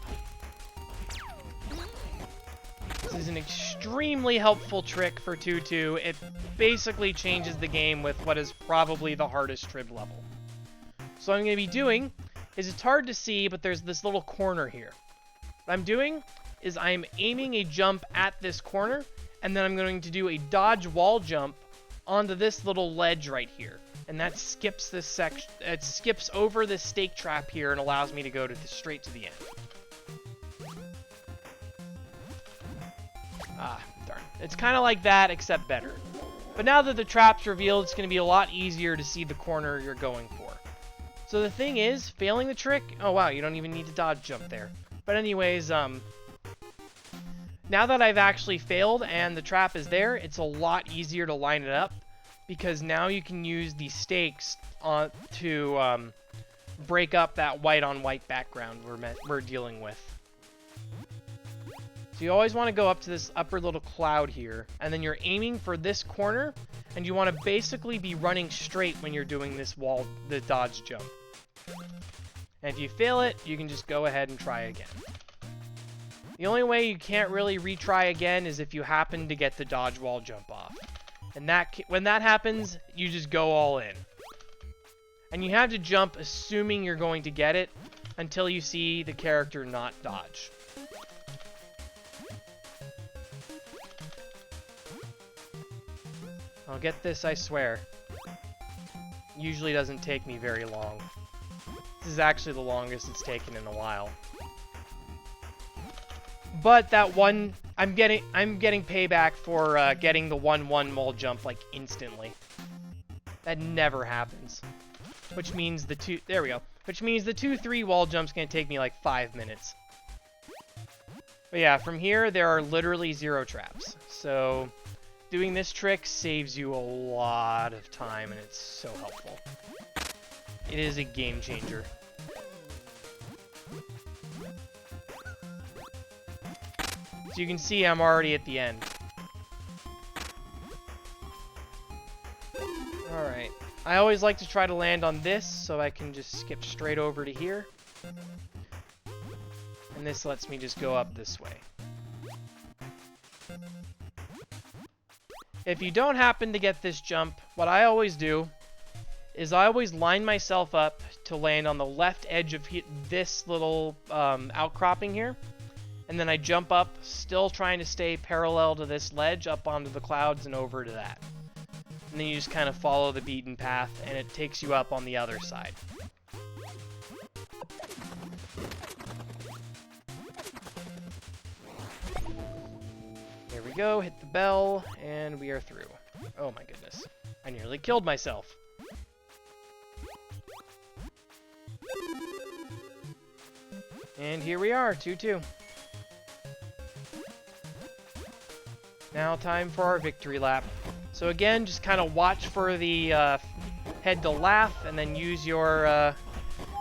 This is an extremely helpful trick for 2-2. It basically changes the game with what is probably the hardest trib level. So what I'm going to be doing is, it's hard to see, but there's this little corner here. What I'm doing is I'm aiming a jump at this corner, and then I'm going to do a dodge wall jump onto this little ledge right here. And that skips this section. It skips over this stake trap here and allows me to go straight to the end. Ah, darn. It's kind of like that, except better. But now that the trap's revealed, it's going to be a lot easier to see the corner you're going for. So the thing is, failing the trick... Oh, wow, you don't even need to dodge jump there. But anyways, Now that I've actually failed and the trap is there, it's a lot easier to line it up, because now you can use the stakes to break up that white on white background we're dealing with. So you always want to go up to this upper little cloud here, and then you're aiming for this corner, and you want to basically be running straight when you're doing this the dodge jump. And if you fail it, you can just go ahead and try again. The only way you can't really retry again is if you happen to get the dodge wall jump off. And when that happens, you just go all in. And you have to jump assuming you're going to get it until you see the character not dodge. I'll get this, I swear. Usually doesn't take me very long. This is actually the longest it's taken in a while. But that one, I'm getting payback for getting the 1-1 wall jump like instantly. That never happens. Which means there we go. Which means the 2-3 wall jump's gonna take me like 5 minutes. But yeah, from here there are literally 0 traps. So doing this trick saves you a lot of time, and it's so helpful. It is a game changer. So you can see I'm already at the end. Alright. I always like to try to land on this, so I can just skip straight over to here. And this lets me just go up this way. If you don't happen to get this jump, what I always do is I always line myself up to land on the left edge of this little outcropping here. And then I jump up, still trying to stay parallel to this ledge, up onto the clouds and over to that. And then you just kind of follow the beaten path, and it takes you up on the other side. There we go, hit the bell, and we are through. Oh my goodness. I nearly killed myself. And here we are, 2-2. Now time for our victory lap. So again, just kind of watch for the head to laugh, and then use your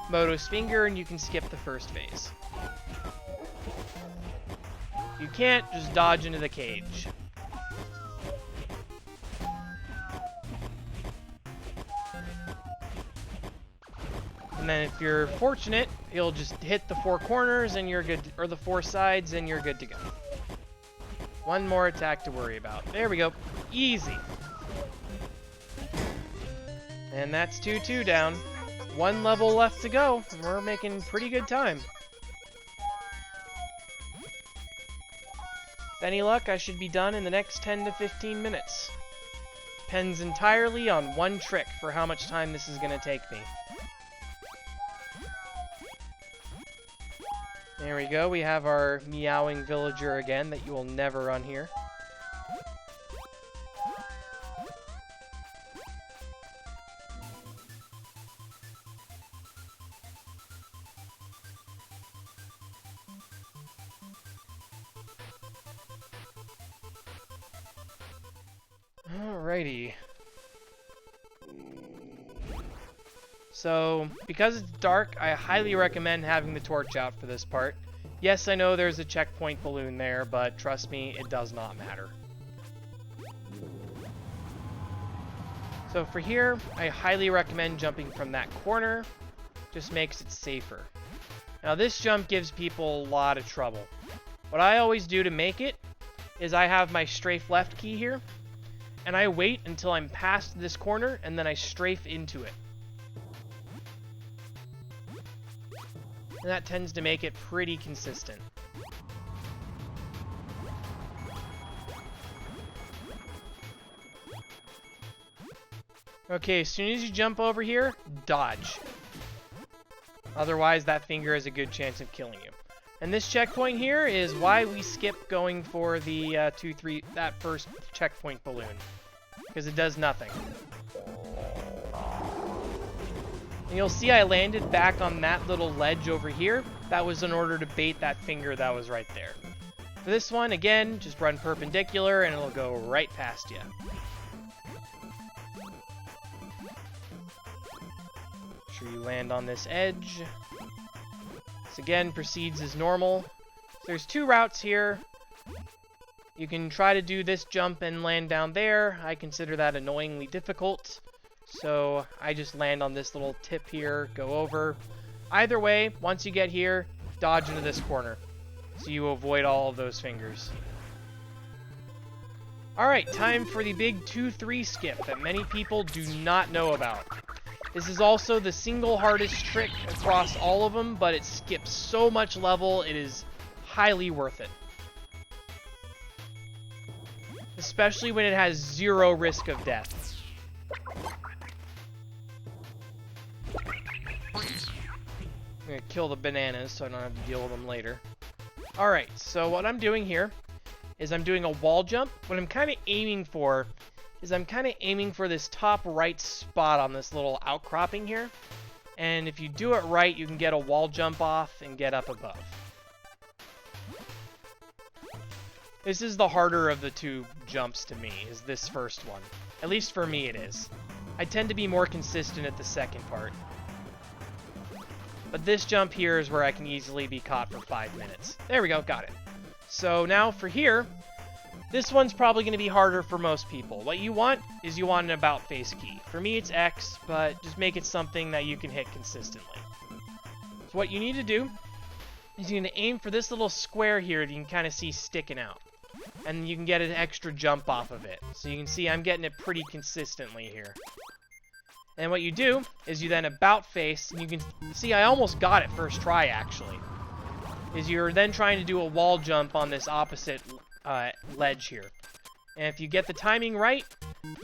Moto's finger, and you can skip the first phase. If you can't, just dodge into the cage. And then if you're fortunate, you'll just hit the 4 corners and you're good, or the 4 sides, and you're good to go. One more attack to worry about. There we go. Easy. And that's 2-2 down. 1 level left to go. We're making pretty good time. With any luck, I should be done in the next 10 to 15 minutes. Depends entirely on one trick for how much time this is going to take me. There we go, we have our meowing villager again that you will never run here. Alrighty. So, because it's dark, I highly recommend having the torch out for this part. Yes, I know there's a checkpoint balloon there, but trust me, it does not matter. So for here, I highly recommend jumping from that corner. Just makes it safer. Now this jump gives people a lot of trouble. What I always do to make it is I have my strafe left key here, and I wait until I'm past this corner, and then I strafe into it. And that tends to make it pretty consistent. Okay, as soon as you jump over here, dodge. Otherwise, that finger has a good chance of killing you. And this checkpoint here is why we skip going for the 2-3, that first checkpoint balloon. Because it does nothing. And you'll see I landed back on that little ledge over here. That was in order to bait that finger that was right there. For this one, again, just run perpendicular and it'll go right past you. Make sure you land on this edge. This again proceeds as normal. There's two routes here. You can try to do this jump and land down there. I consider that annoyingly difficult. So I just land on this little tip here, go over. Either way, once you get here, dodge into this corner, so you avoid all of those fingers. Alright, time for the big 2-3 skip that many people do not know about. This is also the single hardest trick across all of them, but it skips so much level, it is highly worth it. Especially when it has 0 risk of death. I'm gonna kill the bananas so I don't have to deal with them later. Alright, so what I'm doing here is I'm doing a wall jump. What I'm kind of aiming for is I'm kind of aiming for this top right spot on this little outcropping here. And if you do it right, you can get a wall jump off and get up above. This is the harder of the two jumps to me, is this first one. At least for me it is. I tend to be more consistent at the second part. But this jump here is where I can easily be caught for 5 minutes. There we go, got it. So now for here, this one's probably going to be harder for most people. What you want is you want an about face key. For me it's X, but just make it something that you can hit consistently. So what you need to do is you're going to aim for this little square here that you can kind of see sticking out. And you can get an extra jump off of it. So you can see I'm getting it pretty consistently here. And what you do is you then about face, and you can see I almost got it first try actually. Is you're then trying to do a wall jump on this opposite ledge here. And if you get the timing right,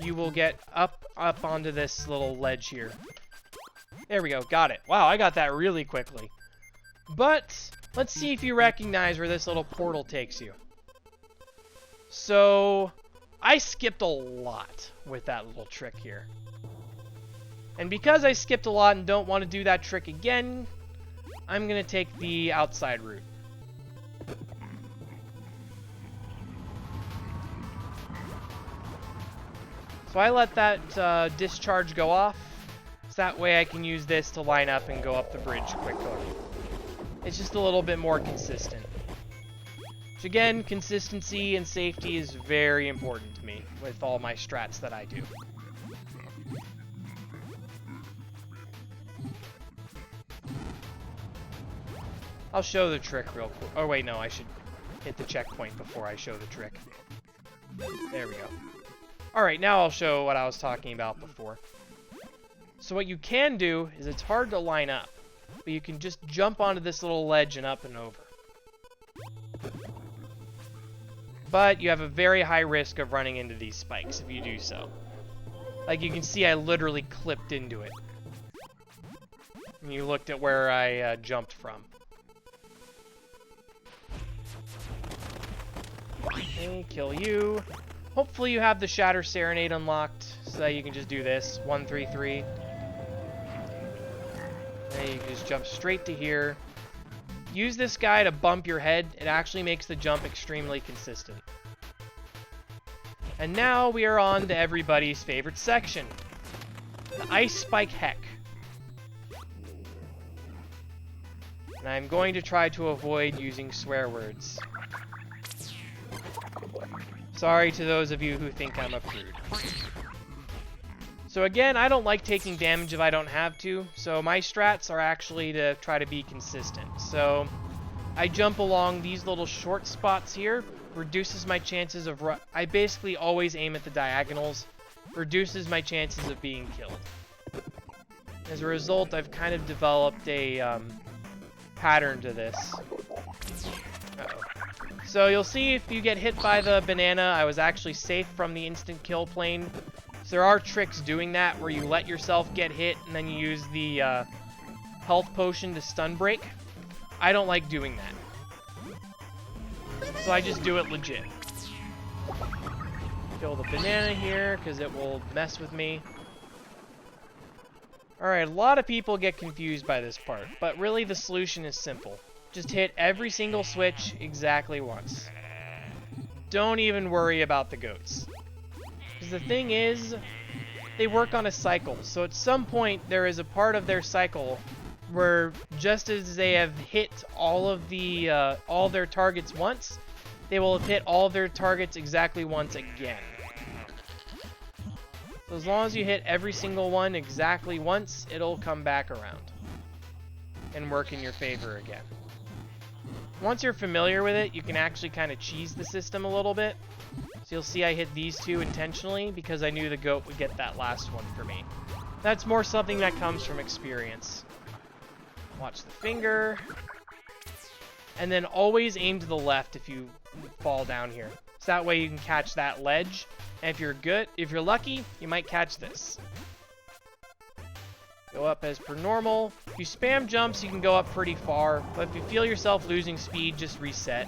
you will get up onto this little ledge here. There we go, got it. Wow, I got that really quickly. But let's see if you recognize where this little portal takes you. So I skipped a lot with that little trick here. And because I skipped a lot and don't want to do that trick again, I'm going to take the outside route. So I let that discharge go off, so that way I can use this to line up and go up the bridge quickly. It's just a little bit more consistent. Which again, consistency and safety is very important to me with all my strats that I do. I'll show the trick real quick. Oh wait, no, I should hit the checkpoint before I show the trick. There we go. Alright, now I'll show what I was talking about before. So what you can do is it's hard to line up, but you can just jump onto this little ledge and up and over. But you have a very high risk of running into these spikes if you do so. Like you can see, I literally clipped into it. And you looked at where I jumped from. Okay, kill you. Hopefully you have the Shatter Serenade unlocked, so that you can just do this. 1, 3, 3. And you can just jump straight to here. Use this guy to bump your head. It actually makes the jump extremely consistent. And now we are on to everybody's favorite section. The Ice Spike Heck. And I'm going to try to avoid using swear words. Sorry to those of you who think I'm a prude. So again, I don't like taking damage if I don't have to, so my strats are actually to try to be consistent. So I jump along these little short spots here, reduces my chances of I basically always aim at the diagonals, reduces my chances of being killed. As a result, I've kind of developed a pattern to this. Uh-oh. So you'll see if you get hit by the banana, I was actually safe from the instant kill plane. So there are tricks doing that where you let yourself get hit and then you use the health potion to stun break. I don't like doing that. So I just do it legit. Kill the banana here because it will mess with me. Alright, a lot of people get confused by this part, but really the solution is simple. Just hit every single switch exactly once. don't even worry about the goats. Because the thing is, they work on a cycle. So at some point, there is a part of their cycle where just as they have hit all their targets once, they will have hit all their targets exactly once again. So as long as you hit every single one exactly once, it'll come back around and work in your favor again. Once you're familiar with it, you can actually kind of cheese the system a little bit. So you'll see I hit these two intentionally because I knew the goat would get that last one for me. That's more something that comes from experience. Watch the finger. And then always aim to the left if you fall down here. So that way you can catch that ledge. And if you're lucky, you might catch this. Go up as per normal. If you spam jumps, you can go up pretty far. But if you feel yourself losing speed, just reset.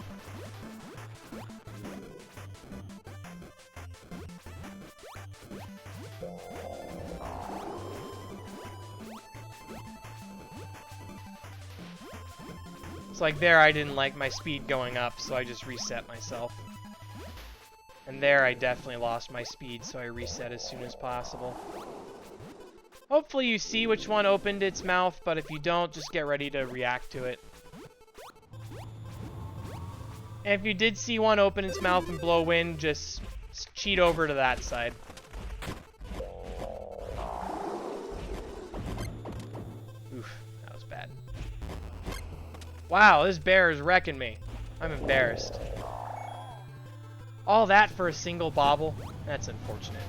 It's like there, I didn't like my speed going up, so I just reset myself. And there, I definitely lost my speed, so I reset as soon as possible. Hopefully you see which one opened its mouth, but if you don't, just get ready to react to it. And if you did see one open its mouth and blow wind, just cheat over to that side. Oof, that was bad. Wow, this bear is wrecking me. I'm embarrassed. All that for a single bobble? That's unfortunate.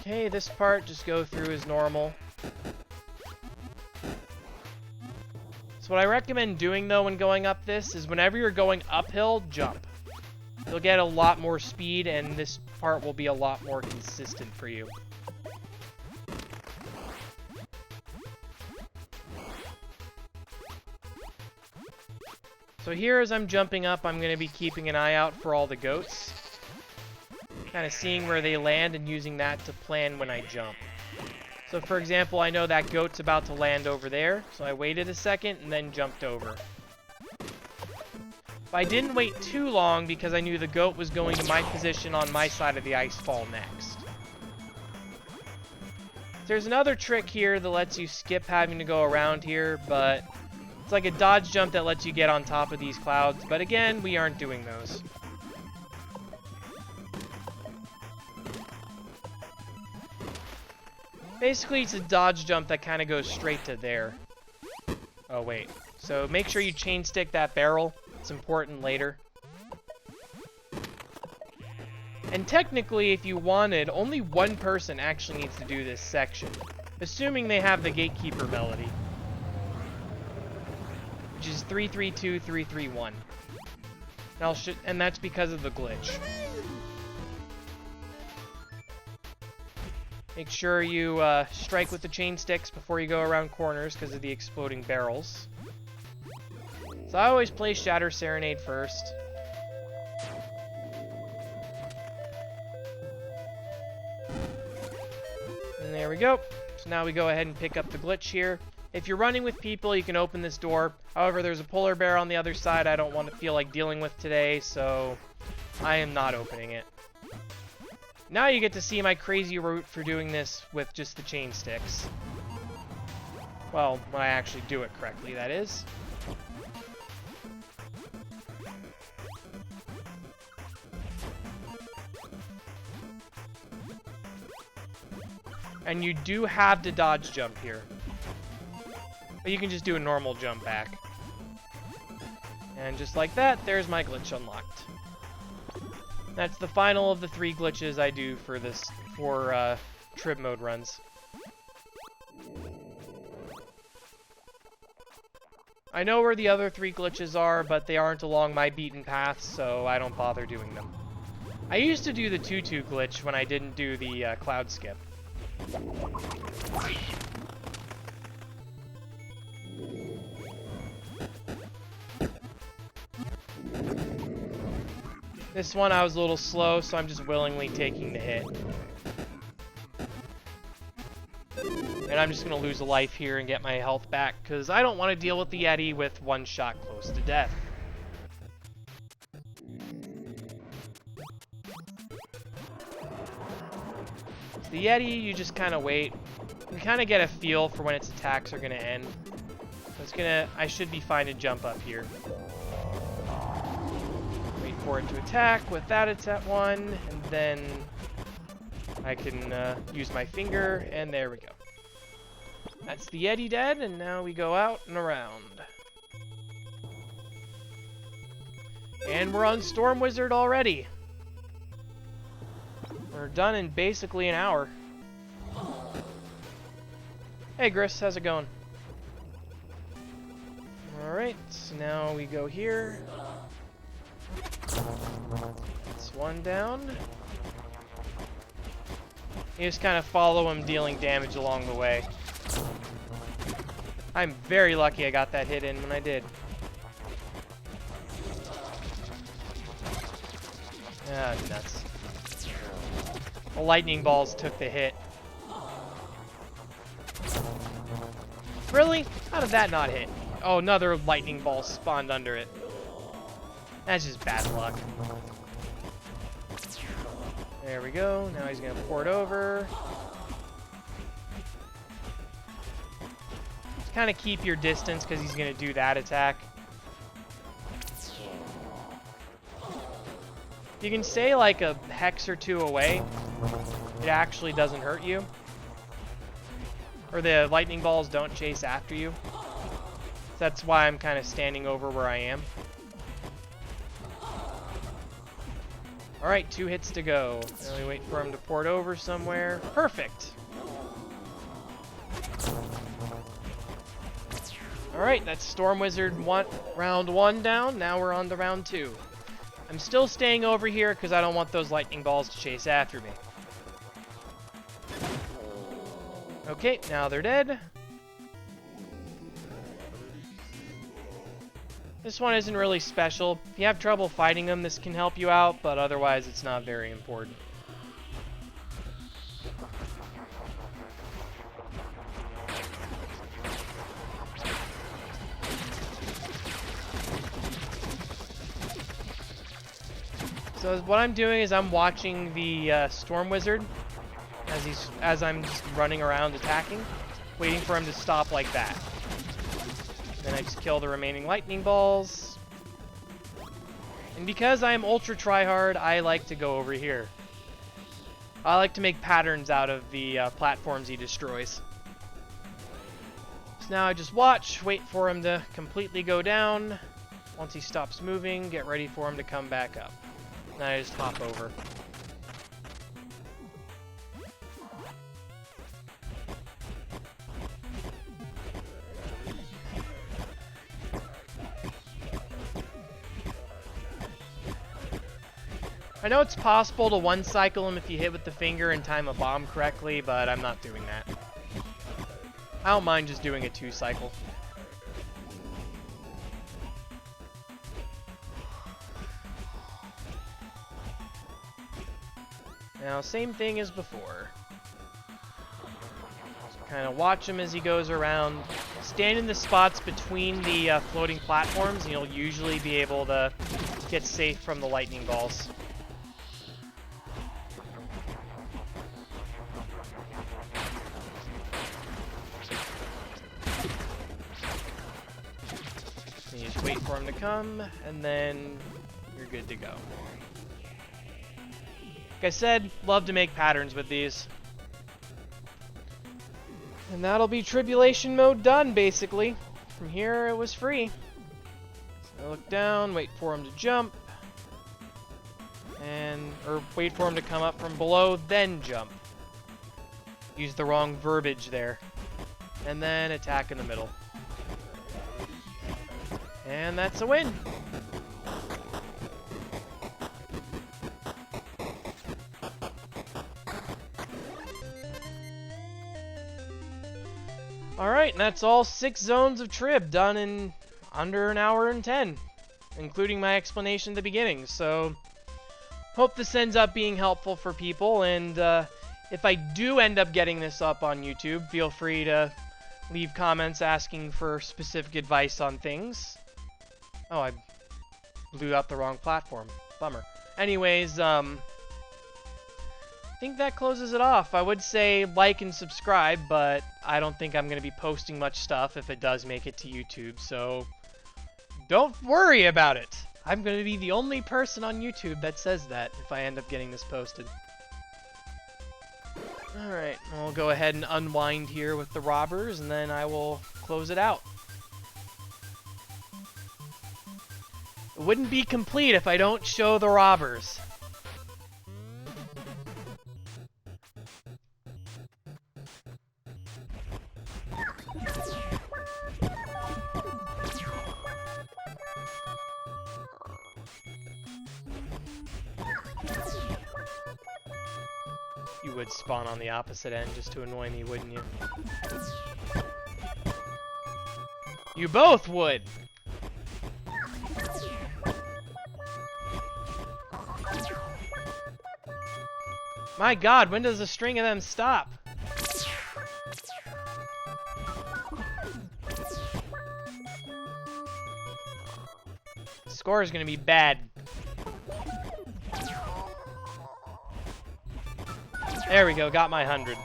Okay, this part, just go through as normal. So what I recommend doing, though, when going up this, is whenever you're going uphill, jump. You'll get a lot more speed, and this part will be a lot more consistent for you. So here, as I'm jumping up, I'm going to be keeping an eye out for all the goats. Kind of seeing where they land and using that to plan when I jump. So for example, I know that goat's about to land over there, so I waited a second and then jumped over. But I didn't wait too long because I knew the goat was going to my position on my side of the ice fall next. There's another trick here that lets you skip having to go around here, but it's like a dodge jump that lets you get on top of these clouds, but again, we aren't doing those. Basically, it's a dodge jump that kind of goes straight to there. Oh, wait. So make sure you chain stick that barrel. It's important later. And technically, if you wanted, only one person actually needs to do this section. Assuming they have the gatekeeper melody. Which is 332, 331. And that's because of the glitch. Make sure you strike with the chain sticks before you go around corners because of the exploding barrels. So I always play Shatter Serenade first. And there we go. So now we go ahead and pick up the glitch here. If you're running with people, you can open this door. However, there's a polar bear on the other side I don't want to feel like dealing with today, so I am not opening it. Now you get to see my crazy route for doing this with just the chain sticks. Well, when I actually do it correctly, that is. And you do have to dodge jump here. But you can just do a normal jump back. And just like that, there's my glitch unlocked. That's the final of the 3 glitches I do for this, Trib mode runs. I know where the other 3 glitches are, but they aren't along my beaten path, so I don't bother doing them. I used to do the tutu glitch when I didn't do the cloud skip. This one I was a little slow, so I'm just willingly taking the hit. And I'm just going to lose a life here and get my health back, because I don't want to deal with the Yeti with one shot close to death. The Yeti, you just kind of wait. You kind of get a feel for when its attacks are going to end. I should be fine to jump up here. Wait for it to attack with that attack one, and then I can use my finger, and there we go. That's the Yeti dead, and now we go out and around. And we're on Storm Wizard already. We're done in basically an hour. Hey Gris, how's it going? Alright, so now we go here. That's one down. You just kind of follow him, dealing damage along the way. I'm very lucky I got that hit in when I did. Ah, nuts. The lightning balls took the hit. Really? How did that not hit? Oh, another lightning ball spawned under it. That's just bad luck. There we go. Now he's going to pour it over. Just kind of keep your distance because he's going to do that attack. You can stay like a hex or two away. It actually doesn't hurt you. Or the lightning balls don't chase after you. That's why I'm kind of standing over where I am. Alright, 2 hits to go. Now we wait for him to pour it over somewhere. Perfect! Alright, that's Storm Wizard round 1 down. Now we're on to round 2. I'm still staying over here because I don't want those lightning balls to chase after me. Okay, now they're dead. This one isn't really special. If you have trouble fighting them, this can help you out, but otherwise it's not very important. So what I'm doing is I'm watching the Storm Wizard as I'm just running around attacking, waiting for him to stop like that. Then I just kill the remaining lightning balls. And because I am ultra tryhard, I like to go over here. I like to make patterns out of the platforms he destroys. So now I just watch, wait for him to completely go down. Once he stops moving, get ready for him to come back up. Then I just hop over. I know it's possible to one-cycle him if you hit with the finger and time a bomb correctly, but I'm not doing that. I don't mind just doing a 2-cycle. Now, same thing as before. Kind of watch him as he goes around. Stand in the spots between the floating platforms, and you'll usually be able to get safe from the lightning balls. You just wait for him to come, and then you're good to go. Like I said, love to make patterns with these. And that'll be Tribulation mode done, basically. From here, it was free. So I look down, wait for him to jump. Or wait for him to come up from below, then jump. Use the wrong verbiage there. And then attack in the middle. And that's a win. Alright, and that's all 6 zones of Trib done in under an hour and 10, including my explanation at the beginning. So, hope this ends up being helpful for people, and If I do end up getting this up on YouTube, feel free to leave comments asking for specific advice on things. Oh, I blew out the wrong platform. Bummer. Anyways, I think that closes it off. I would say like and subscribe, but I don't think I'm going to be posting much stuff if it does make it to YouTube, so don't worry about it. I'm going to be the only person on YouTube that says that if I end up getting this posted. Alright, I'll go ahead and unwind here with the robbers, and then I will close it out. It wouldn't be complete if I don't show the robbers. You would spawn on the opposite end just to annoy me, wouldn't you? You both would! My god, when does a string of them stop? Score is gonna be bad. There we go, got my 100.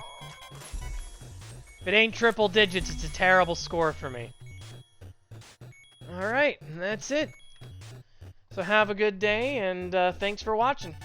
If it ain't triple digits, it's a terrible score for me. Alright, that's it. So have a good day, and thanks for watching.